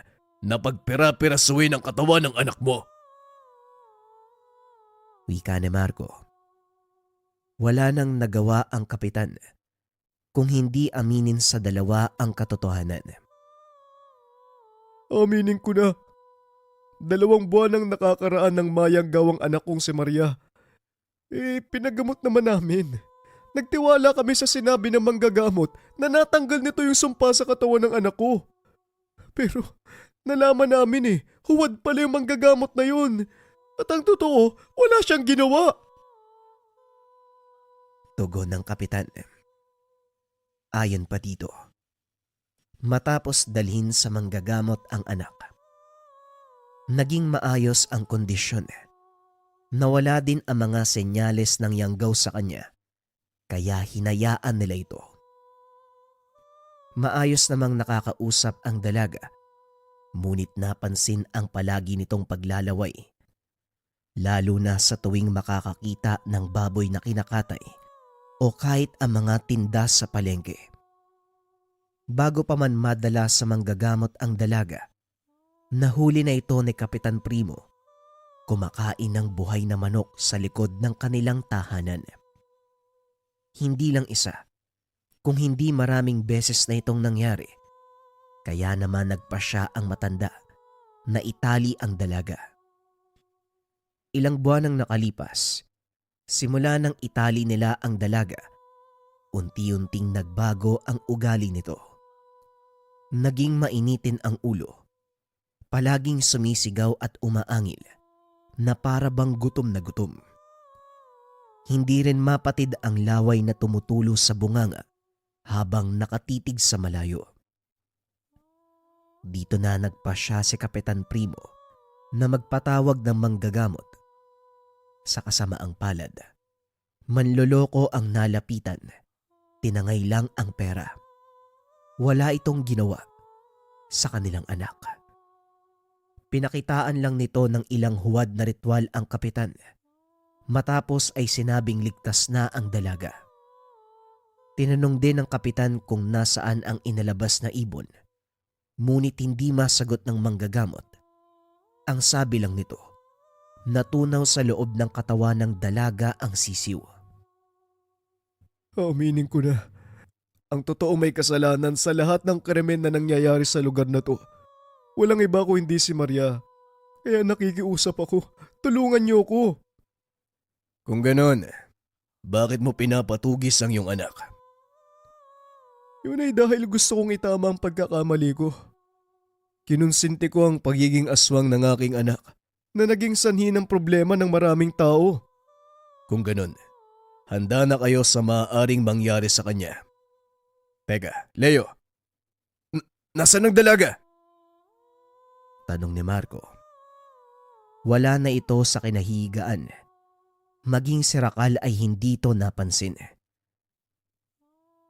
D: na pagpira-pirasuin ang katawan ng anak mo.
A: Wika ni Marco. Wala nang nagawa ang kapitan kung hindi aminin sa dalawa ang katotohanan.
C: Aminin ko na. 2 buwan ang nakakaraan ng mayang gawang anak kong si Maria. Pinagamot naman namin. Nagtiwala kami sa sinabi ng manggagamot na natanggal nito yung sumpa sa katawan ng anak ko. Pero nalaman namin huwad pala yung manggagamot na yun. At ang totoo, wala siyang ginawa.
A: Tugon ng kapitan. Ayon pa dito, matapos dalhin sa manggagamot ang anak, naging maayos ang kondisyon. Nawala din ang mga senyales ng yanggaw sa kanya, kaya hinayaan nila ito. Maayos namang nakakausap ang dalaga, ngunit napansin ang palagi nitong paglalaway, lalo na sa tuwing makakakita ng baboy na kinakatay o kahit ang mga tinda sa palengke. Bago pa man madala sa manggagamot ang dalaga, nahuli na ito ni Kapitan Primo kumakain ng buhay na manok sa likod ng kanilang tahanan. Hindi lang isa, kung hindi maraming beses na itong nangyari, kaya naman nagpasya ang matanda na itali ang dalaga. Ilang buwan ang nakalipas, simula nang itali nila ang dalaga, unti-unting nagbago ang ugali nito. Naging mainitin ang ulo, palaging sumisigaw at umaangil na para bang gutom na gutom. Hindi rin mapatid ang laway na tumutulo sa bunganga habang nakatitig sa malayo. Dito na nagpasya si Kapitan Primo na magpatawag ng manggagamot. Sa kasamaang palad, manloloko ang nalapitan, tinangay lang ang pera. Wala itong ginawa sa kanilang anak. Pinakitaan lang nito ng ilang huwad na ritual ang kapitan. Matapos ay sinabing ligtas na ang dalaga. Tinanong din ng kapitan kung nasaan ang inalabas na ibon, ngunit hindi masagot ng manggagamot. Ang sabi lang nito, natunaw sa loob ng katawan ng dalaga ang sisiw.
C: Aminin ko na. Ang totoo may kasalanan sa lahat ng krimen na nangyayari sa lugar na to. Walang iba ko hindi si Maria. Kaya nakikiusap ako. Tulungan niyo ko.
D: Kung ganon, bakit mo pinapatugis ang iyong anak?
C: Yun ay dahil gusto kong itama ang pagkakamali ko. Kinonsinti ko ang pagiging aswang ng aking anak na naging sanhi ng problema ng maraming tao.
D: Kung ganon, handa na kayo sa maaaring mangyari sa kanya. Teka, Leo, nasaan ang dalaga?
A: Tanong ni Marco. Wala na ito sa kinahigaan. Maging si Rakal ay hindi ito napansin.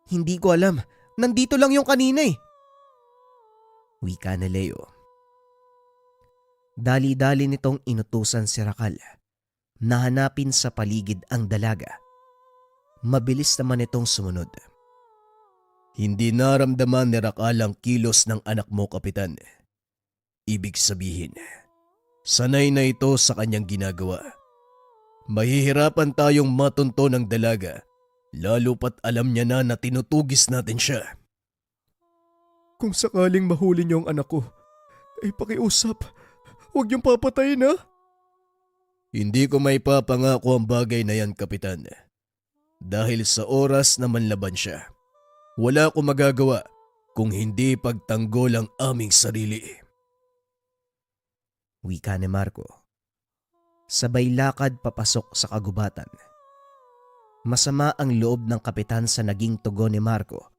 A: Hindi ko alam. Nandito lang yung kanina Wika ni Leo. Dali-dali nitong inutusan si Rakal na hanapin sa paligid ang dalaga. Mabilis naman itong sumunod.
D: Hindi naramdaman ni Rakal ang kilos ng anak mo, Kapitan. Ibig sabihin, sanay na ito sa kanyang ginagawa. Mahihirapan tayong matunto ng dalaga Lalo pat alam niya na tinutugis natin siya.
C: Kung sakaling mahuli niyo ang anak ko, ay pakiusap. Huwag niyong papatayin ha.
D: Hindi ko may papangako ang bagay na yan, Kapitan. Dahil sa oras na manlaban siya, wala akong magagawa kung hindi pagtanggol ang aming sarili.
A: Wika ni Marco. Sabay lakad papasok sa kagubatan. Masama ang loob ng kapitan sa naging tugon ni Marco,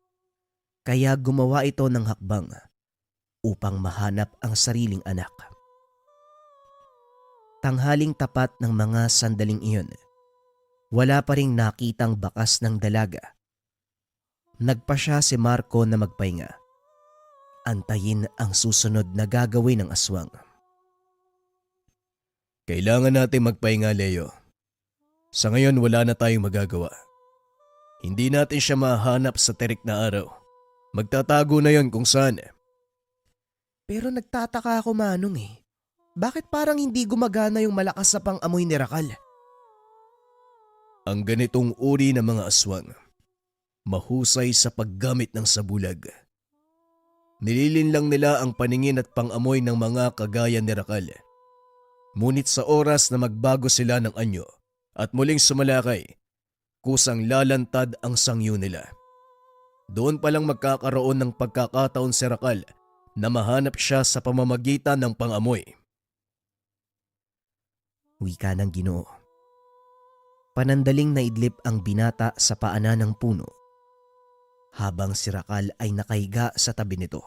A: kaya gumawa ito ng hakbang upang mahanap ang sariling anak. Tanghaling tapat ng mga sandaling iyon, wala pa ring nakitang bakas ng dalaga. Nagpasya si Marco na magpahinga. Antayin ang susunod na gagawin ng aswang.
D: Kailangan natin magpahinga, Leo. Sa ngayon wala na tayong magagawa. Hindi natin siya mahanap sa terik na araw. Magtatago na yon kung saan.
A: Pero nagtataka ako, Manong eh. Bakit parang hindi gumagana yung malakas sa pang-amoy ni Rakal?
D: Ang ganitong uri ng mga aswang, mahusay sa paggamit ng sabulag. Nililin lang nila ang paningin at pang-amoy ng mga kagaya ni Rakal. Ngunit sa oras na magbago sila ng anyo at muling sumalakay, kusang lalantad ang sangyo nila. Doon palang magkakaroon ng pagkakataon si Rakal na mahanap siya sa pamamagitan ng pang-amoy.
A: Wika ng Ginoo. Panandaling naidlip ang binata sa paanan ng puno, habang si Rakal ay nakahiga sa tabi nito.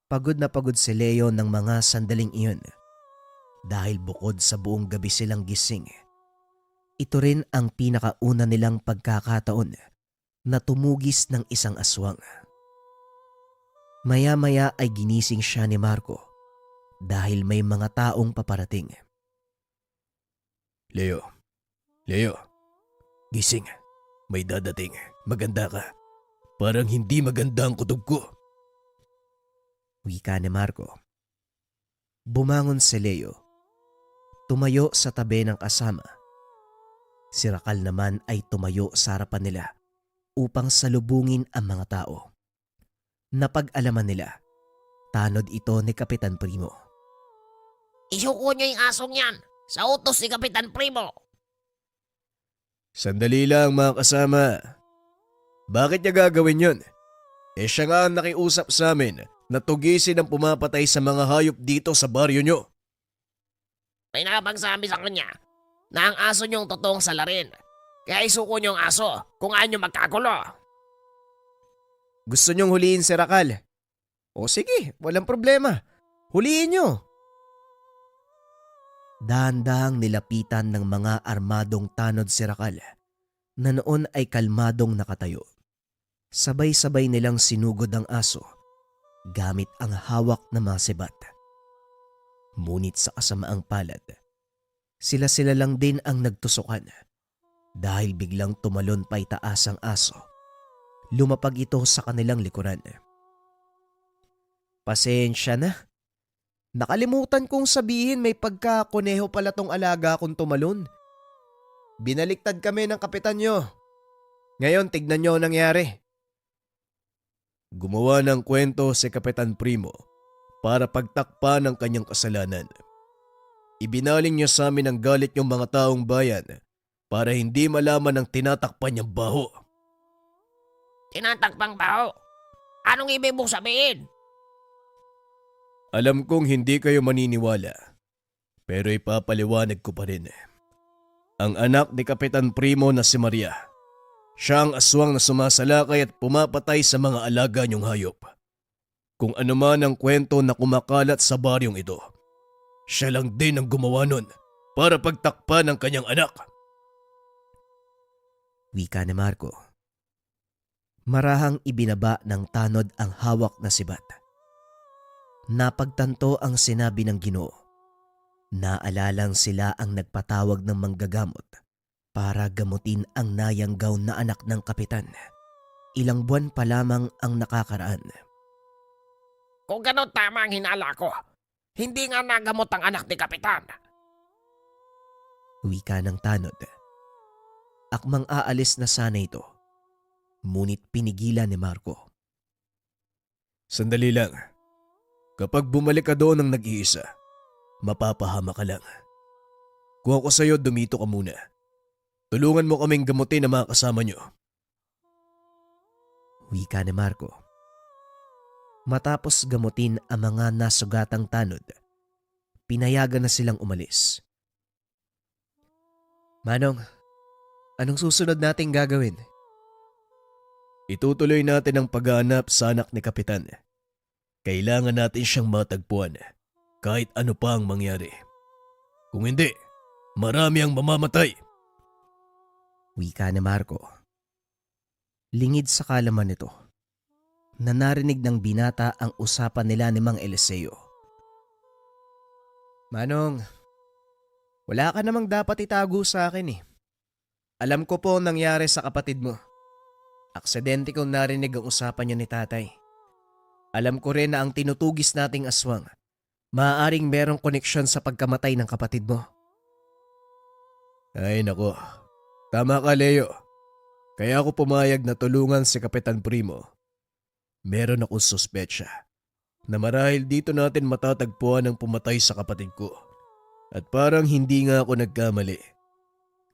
A: Pagod na pagod si Leo ng mga sandaling iyon, dahil bukod sa buong gabi silang gising, ito rin ang pinakauna nilang pagkakataon na tumugis ng isang aswang. Maya-maya ay ginising siya ni Marco dahil may mga taong paparating.
D: Leo, gising. May dadating. Maganda ka. Parang hindi maganda ang kutob ko.
A: Wika ni Marco. Bumangon si Leo. Tumayo sa tabi ng kasama. Si Rakal naman ay tumayo sa harapan nila upang salubungin ang mga tao. Napag-alaman nila, tanod ito ni Kapitan Primo.
B: Isuko niyo yung asong yan sa utos ni Kapitan Primo.
D: Sandali lang mga kasama. Bakit niya gagawin yun? Siya nga ang nakiusap sa amin na tugisin ang pumapatay sa mga hayop dito sa baryo nyo.
B: May nakapagsabi sa kanya na ang aso niyong totoong salarin. Kaya isuko niyo ang aso kung ayaw niyo magkagulo.
A: Gusto niyong huliin si Rakal? O sige, walang problema. Huliin niyo. Dahan-dahang nilapitan ng mga armadong tanod si Rakal na noon ay kalmadong nakatayo. Sabay-sabay nilang sinugod ang aso gamit ang hawak na mga sibat. Ngunit sa kasamaang palad, sila-sila lang din ang nagtusukan dahil biglang tumalon pa itaas ang aso. Lumapag ito sa kanilang likuran. Pasensya na. Nakalimutan kong sabihin may pagkakuneho pala tong alaga kong tumalon. Binaliktad kami ng kapitan nyo. Ngayon tignan nyo ang nangyari.
D: Gumawa ng kwento si Kapitan Primo para pagtakpan ang kanyang kasalanan. Ibinaling niya sa amin ang galit ng mga taong bayan para hindi malaman ang tinatakpan niyang baho.
B: Tinatakpang baho? Anong ibig mong sabihin?
D: Alam kong hindi kayo maniniwala, pero ipapaliwanag ko pa rin. Ang anak ni Kapitan Primo na si Maria, siya ang aswang na sumasalakay at pumapatay sa mga alaga niyong hayop. Kung ano man ang kwento na kumakalat sa baryong ito, siya lang din ang gumawa nun para pagtakpan ang kanyang anak.
A: Wika ni Marco. Marahang ibinaba ng tanod ang hawak na sibat. Napagtanto ang sinabi ng Ginoo. Naalalang sila ang nagpatawag ng manggagamot para gamutin ang nayanggaw na anak ng kapitan. Ilang buwan pa lamang ang nakakaraan.
B: Kung gano'n tama ang hinala ko, hindi nga nagamot ang anak ni Kapitan.
A: Wika ng tanod. Akmang aalis na sana ito. Ngunit pinigilan ni Marco.
D: Sandali lang. Kapag bumalik ka doon ng nag-iisa, mapapahama ka lang. Kung ako sa'yo, dumito ka muna. Tulungan mo kaming gamutin ang mga kasama nyo.
A: Wika ni Marco. Matapos gamutin ang mga nasugatang tanod, pinayagan na silang umalis. Manong, anong susunod nating gagawin?
D: Itutuloy natin ang paghahanap sa anak ni Kapitan. Kailangan natin siyang matagpuan kahit ano pa ang mangyari. Kung hindi, marami ang mamamatay.
A: Wika ni Marco. Lingid sa kalaman nito na narinig ng binata ang usapan nila ni Mang Eliseo. Manong, wala ka namang dapat itago sa akin eh. Alam ko po ang nangyari sa kapatid mo. Aksidente kong narinig ang usapan niyo ni tatay. Alam ko rin na ang tinutugis nating aswang, maaaring merong koneksyon sa pagkamatay ng kapatid mo.
D: Ay nako, tama ka Leo. Kaya ako pumayag na tulungan si Kapitan Primo. Meron akong suspetsya na marahil dito natin matatagpuan ang pumatay sa kapatid ko. At parang hindi nga ako nagkamali.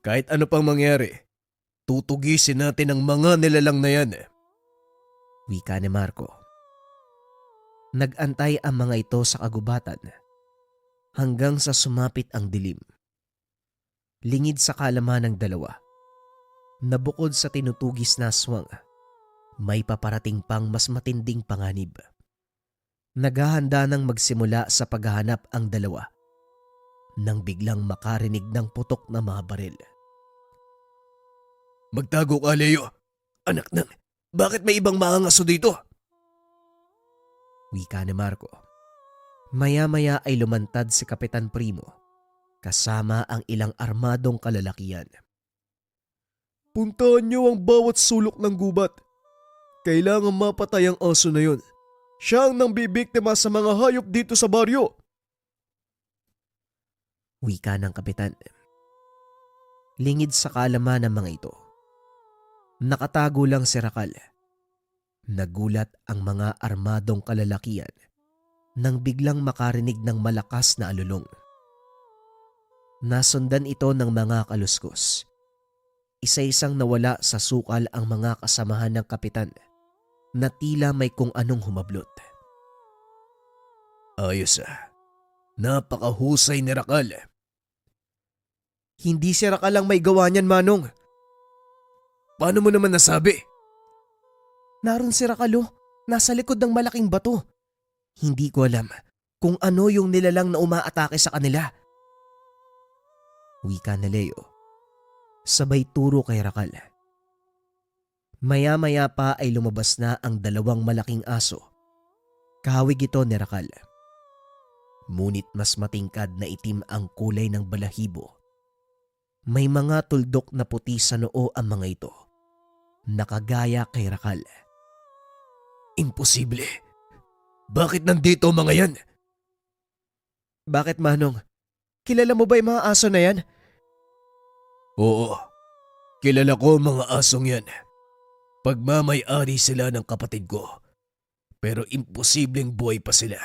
D: Kahit ano pang mangyari, tutugisin natin ang mga nilalang na yan.
A: Wika ni Marco. Nag-antay ang mga ito sa kagubatan hanggang sa sumapit ang dilim. Lingid sa kalaman ng dalawa na bukod sa tinutugis na aswang, may paparating pang mas matinding panganib. Naghahanda nang magsimula sa paghahanap ang dalawa nang biglang makarinig ng putok na mga baril.
D: Magtago ka Leo. Anak nang, bakit may ibang maangaso dito?
A: Wika ni Marco. Maya-maya ay lumantad si Kapitan Primo kasama ang ilang armadong kalalakian.
D: Puntahan niyo ang bawat sulok ng gubat. Kailangan mapatay ang aso na yun. Siya ang nambibiktima sa mga hayop dito sa baryo.
A: Wika ng kapitan. Lingid sa kalaman ng mga ito. Nakatago lang si Rakal. Nagulat ang mga armadong kalalakian nang biglang makarinig ng malakas na alulong. Nasundan ito ng mga kaluskos. Isa-isang nawala sa sukal ang mga kasamahan ng kapitan na tila may kung anong humablot.
D: Ayos Napakahusay ni Rakal.
A: Hindi si Rakal ang may gawa niyan, Manong.
D: Paano mo naman nasabi?
A: Naroon si Rakal, nasa likod ng malaking bato. Hindi ko alam kung ano yung nilalang na umaatake sa kanila. Wika ni Leo. Sabay turo kay Rakal. Maya-maya pa ay lumabas na ang dalawang malaking aso. Kahawig ito ni Rakal. Ngunit mas matingkad na itim ang kulay ng balahibo. May mga tuldok na puti sa noo ang mga ito. Nakagaya kay Rakal.
D: Imposible. Bakit nandito ang mga yan?
A: Bakit, Manong? Kilala mo ba yung mga aso na yan?
D: Oo, kilala ko ang mga asong yan. Pagmamay-ari sila ng kapatid ko. Pero imposibleng buhay pa sila.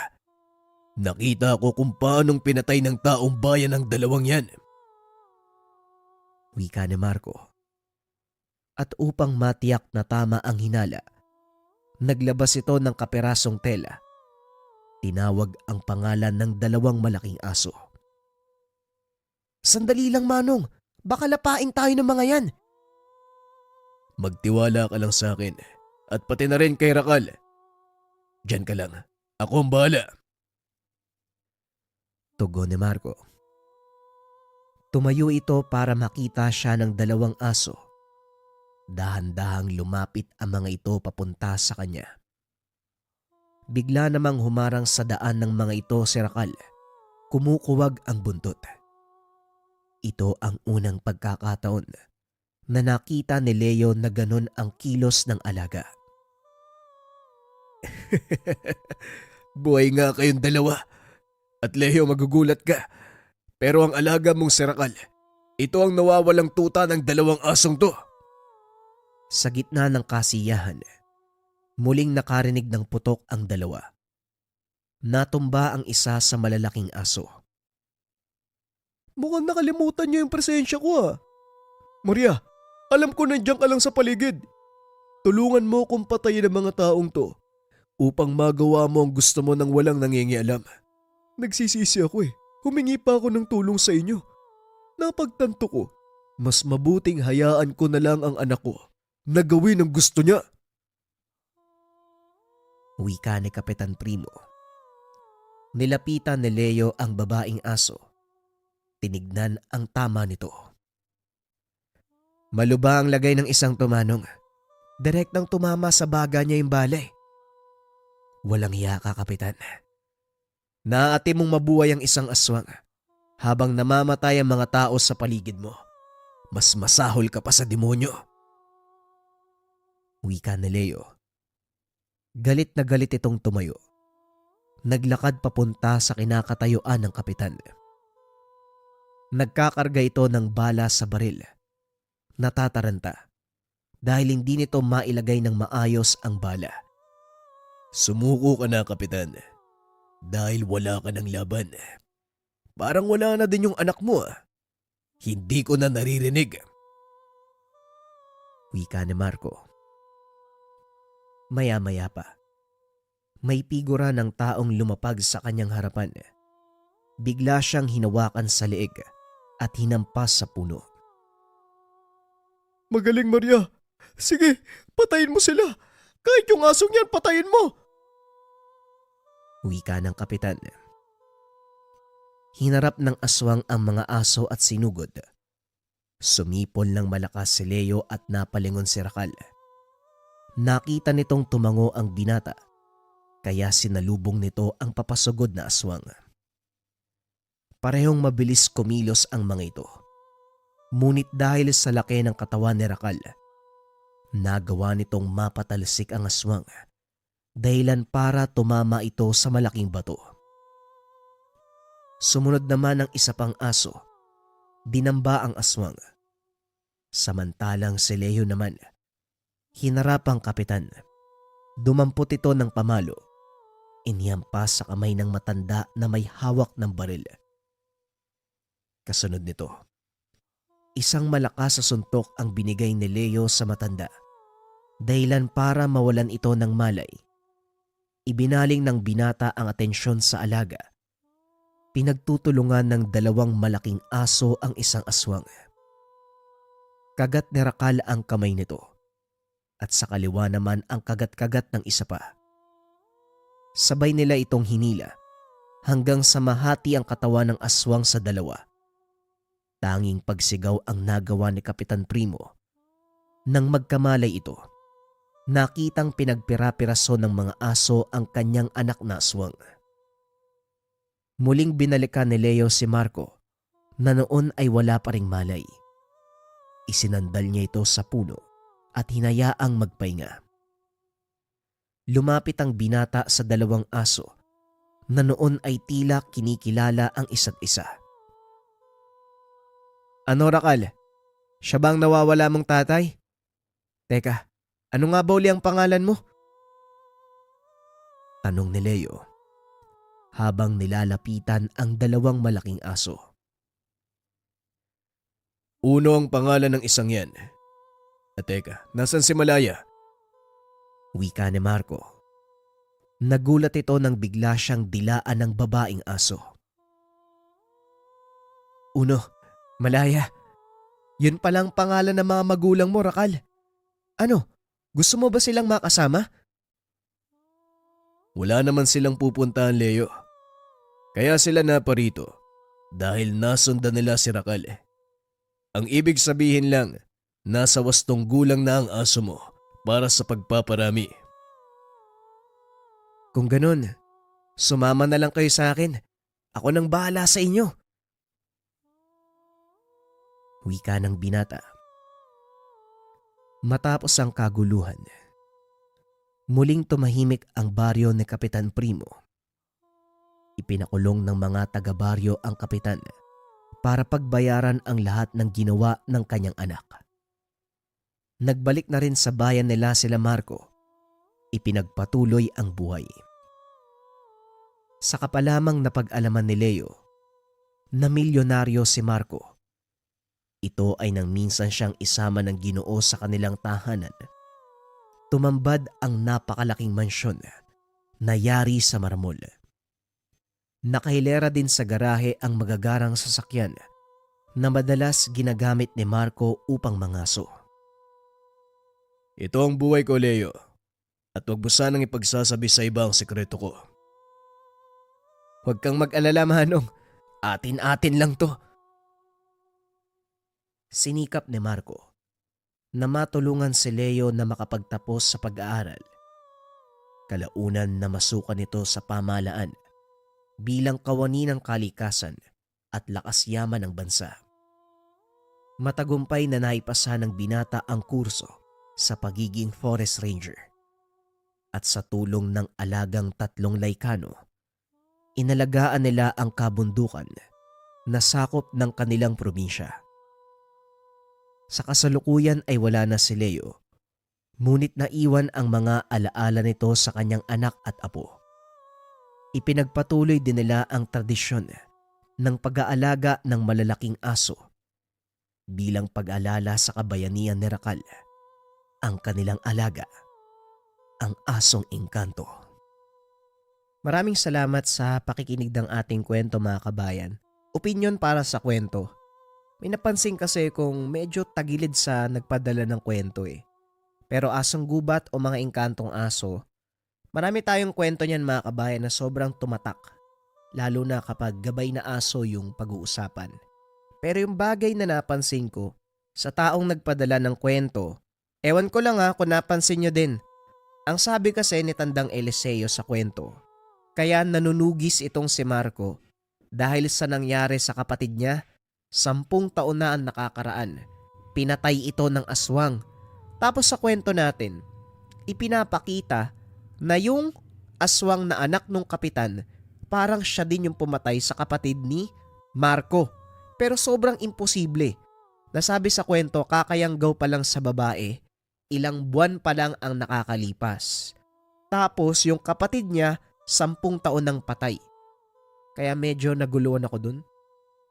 D: Nakita ko kung paanong pinatay ng taong bayan ang dalawang yan.
A: Wika ni Marco. At upang matiyak na tama ang hinala, naglabas ito ng kaperasong tela. Tinawag ang pangalan ng dalawang malaking aso. Sandali lang, Manong. Baka lapain tayo ng mga yan.
D: Magtiwala ka lang sa akin at pati na rin kay Rakal. Diyan ka lang. Ako ang bahala.
A: Tugon ni Marco. Tumayo ito para makita siya ng dalawang aso. Dahan-dahang lumapit ang mga ito papunta sa kanya. Bigla namang humarang sa daan ng mga ito si Rakal. Kumukuwag ang buntot. Ito ang unang pagkakataon na nakita ni Leo na ganun ang kilos ng alaga.
D: Buhay nga kayong dalawa. At Leo, magugulat ka. Pero ang alaga mong si Rakal, Ito ang nawawalang tuta ng dalawang asong to.
A: Sa gitna ng kasiyahan, muling nakarinig ng putok ang dalawa. Natumba ang isa sa malalaking aso.
D: Mukhang nakalimutan niyo yung presensya ko ah. Maria, alam ko nandiyan ka lang sa paligid. Tulungan mo kung patayin ang mga taong to upang magawa mo ang gusto mo nang walang nangingialam. Nagsisisi ako eh. Humingi pa ako ng tulong sa inyo. Napagtanto ko, mas mabuting hayaan ko na lang ang anak ko na gawin ang gusto niya.
A: Wika ni Kapitan Primo. Nilapitan ni Leo ang babaeng aso. Tinignan ang tama nito. Maluba ang lagay ng isang tumanong. Direktang tumama sa baga niya yung balay. Walang hiya ka, Kapitan. Naati mong mabuhay ang isang aswang habang namamatay ang mga tao sa paligid mo. Mas masahol ka pa sa demonyo. Wika ni Leo. Galit na galit itong tumayo. Naglakad papunta sa kinakatayuan ng kapitan. Nagkakarga ito ng bala sa baril. Natataranta dahil hindi nito mailagay ng maayos ang bala.
D: Sumuko ka na, Kapitan. Dahil wala ka ng laban. Parang wala na din yung anak mo ah. Hindi ko na naririnig.
A: Wika ni Marco. Maya-maya pa, may figura ng taong lumapag sa kanyang harapan. Bigla siyang hinawakan sa leeg at hinampas sa puno.
D: Magaling, Maria. Sige, patayin mo sila. Kahit yung asong yan, patayin mo.
A: Wika ng kapitan. Hinarap ng aswang ang mga aso at sinugod. Sumipol ng malakas si Leo at napalingon si Rakal. Nakita nitong tumango ang binata, kaya sinalubong nito ang papasugod na aswang. Parehong mabilis kumilos ang mga ito. Ngunit dahil sa laki ng katawan ni Rakal, nagawa nitong mapatalsik ang aswang, dahilan para tumama ito sa malaking bato. Sumunod naman ang isa pang aso. Dinamba ang aswang. Samantalang si Leo naman, hinarap ang kapitan. Dumampot ito ng pamalo. Iniyampas sa kamay ng matanda na may hawak ng baril. Kasunod nito, isang malakas sa suntok ang binigay ni Leo sa matanda. Dahilan para mawalan ito ng malay. Ibinaling ng binata ang atensyon sa alaga. Pinagtutulungan ng dalawang malaking aso ang isang aswang. Kagat ni Rakal ang kamay nito at sa kaliwa naman ang kagat-kagat ng isa pa. Sabay nila itong hinila hanggang sa mahati ang katawan ng aswang sa dalawa. Tanging pagsigaw ang nagawa ni Kapitan Primo. Nang magkamalay ito, nakitang pinagpira-piraso ng mga aso ang kanyang anak na aswang. Muling binalikan ni Leo si Marco na noon ay wala pa ring malay. Isinandal niya ito sa puno at hinayaang magpahinga. Lumapit ang binata sa dalawang aso na noon ay tila kinikilala ang isa't isa. Ano, Rakal? Siya bang nawawala mong tatay? Teka, ano nga ba uli ang pangalan mo? Tanong ni Leo habang nilalapitan ang dalawang malaking aso.
D: Uno ang pangalan ng isang yan. At teka, nasan si Malaya?
A: Wika ni Marco. Nagulat ito nang bigla siyang dilaan ng babaeng aso. Uno, Malaya. Yun palang pangalan ng mga magulang mo, Rakal. Ano, gusto mo ba silang makasama?
D: Wala naman silang pupuntahan, Leo. Kaya sila naparito dahil nasundan nila si Rakal. Ang ibig sabihin lang, nasa 8 gulang na ang aso mo para sa pagpaparami.
A: Kung ganun, sumama na lang kayo sa akin. Ako nang bahala sa inyo. Wika ng binata. Matapos ang kaguluhan, muling tumahimik ang baryo ni Kapitan Primo. Ipinakulong ng mga taga-baryo ang kapitan para pagbayaran ang lahat ng ginawa ng kanyang anak. Nagbalik na rin sa bayan nila sila Marco. Ipinagpatuloy ang buhay. Sa kapalamang napag-alaman ni Leo na milyonaryo si Marco, ito ay nang minsan siyang isama ng Ginoo sa kanilang tahanan. Tumambad ang napakalaking mansyon na yari sa marmol. Nakahilera din sa garahe ang magagarang sasakyan na madalas ginagamit ni Marco upang mangaso.
D: Ito ang buhay ko, Leo. At huwag mo sanang ipagsasabi sa iba ang sekreto ko.
A: Huwag kang mag-alala, Manong. Atin-atin lang to. Sinikap ni Marco na matulungan si Leo na makapagtapos sa pag-aaral. Kalaunan na masukan nito sa pamahalaan bilang kawani ng kalikasan at lakas yaman ng bansa. Matagumpay na naipasa ng binata ang kurso sa pagiging forest ranger. At sa tulong ng alagang 3 Laikano, inalagaan nila ang kabundukan na sakop ng kanilang probinsya. Sa kasalukuyan ay wala na si Leo, ngunit naiwan ang mga alaala nito sa kanyang anak at apo. Ipinagpatuloy din nila ang tradisyon ng pag-aalaga ng malalaking aso bilang pag-alala sa kabayanihan ni Rakal, ang kanilang alaga, ang asong engkanto. Maraming salamat sa pakikinig ng ating kwento, mga kabayan. Opinyon para sa kwento. May napansin kasi kung medyo tagilid sa nagpadala ng kwento eh. Pero asong gubat o mga engkantong aso, marami tayong kwento niyan, mga kabayan, na sobrang tumatak. Lalo na kapag gabay na aso yung pag-uusapan. Pero yung bagay na napansin ko sa taong nagpadala ng kwento, ewan ko lang kung napansin nyo din. Ang sabi kasi ni Tandang Eliseo sa kwento, kaya nanunugis itong si Marco dahil sa nangyari sa kapatid niya. 10 taon na ang nakakaraan. Pinatay ito ng aswang. Tapos sa kwento natin, ipinapakita na yung aswang na anak ng kapitan, parang siya din yung pumatay sa kapatid ni Marco. Pero sobrang imposible. Nasabi sa kwento, kakayanggaw pa lang sa babae, ilang buwan pa lang ang nakakalipas. Tapos yung kapatid niya, 10 taon nang patay. Kaya medyo naguluhan ako dun.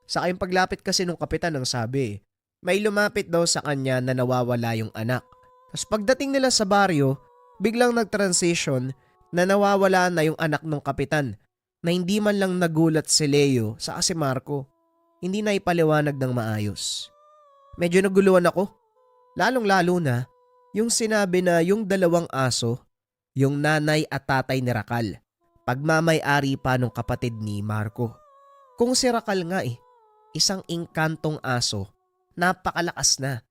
A: Sa kayong paglapit kasi nung kapitan ang sabi, may lumapit daw sa kanya na nawawala yung anak. Tapos pagdating nila sa baryo, biglang nag-transition na nawawala na yung anak ng kapitan na hindi man lang nagulat si Leo sa si Marco. Hindi na ipaliwanag ng maayos. Medyo naguluhan ako. Lalong-lalo na yung sinabi na yung 2 aso, yung nanay at tatay ni Rakal, pagmamay-ari pa ng kapatid ni Marco. Kung si Rakal nga isang engkantong aso, napakalakas na.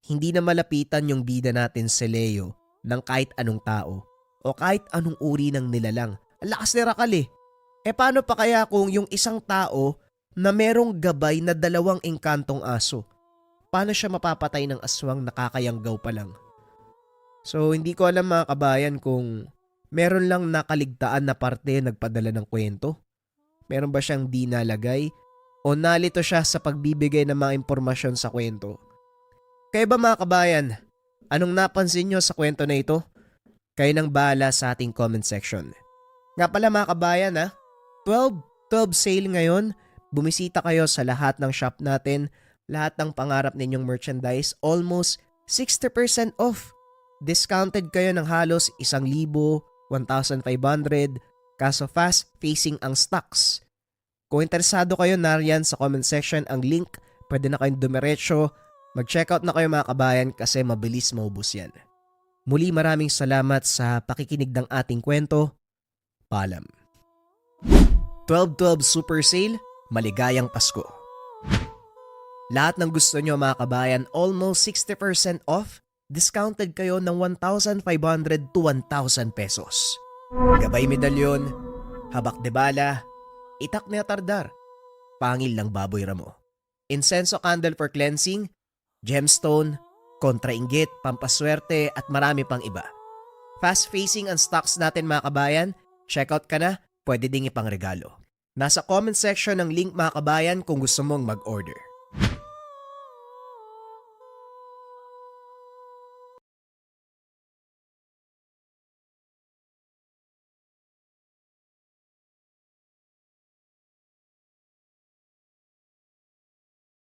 A: Hindi na malapitan yung bida natin si Leo ng kahit anong tao o kahit anong uri ng nilalang. Ang lakas ni Rakal paano pa kaya kung yung isang tao na merong gabay na 2 engkantong aso? Paano siya mapapatay ng aswang nakakayanggaw pa lang? So hindi ko alam, mga kabayan, kung meron lang nakaligtaan na parte nagpadala ng kwento. Meron ba siyang di nalagay? O nalito siya sa pagbibigay ng mga impormasyon sa kwento? Kaya ba, mga kabayan, anong napansin nyo sa kwento na ito? Kayo nang bahala sa ating comment section. Nga pala, mga kabayan, 12 sale ngayon. Bumisita kayo sa lahat ng shop natin. Lahat ng pangarap ninyong merchandise, almost 60% off. Discounted kayo ng halos 1,000, 1,500. Kaso fast facing ang stocks. Kung interesado kayo, nariyan sa comment section ang link. Pwede na kayong dumiretso. Mag-checkout na kayo, mga kabayan, kasi mabilis maubos yan. Muli, maraming salamat sa pakikinig ng ating kwento. Paalam. 12/12 Super Sale, maligayang Pasko. Lahat ng gusto nyo, mga kabayan, almost 60% off. Discounted kayo ng 1,500 to 1,000 pesos. Gabay medalyon, habak de bala, itak na tardar, pangil ng baboy ramo. Incenso candle for cleansing, gemstone, kontrainggit, pampaswerte at marami pang iba. Fast facing ang stocks natin, mga kabayan. Check out ka na, pwede ding ipang regalo. Nasa comment section ng link mga kabayan kung gusto mong mag-order.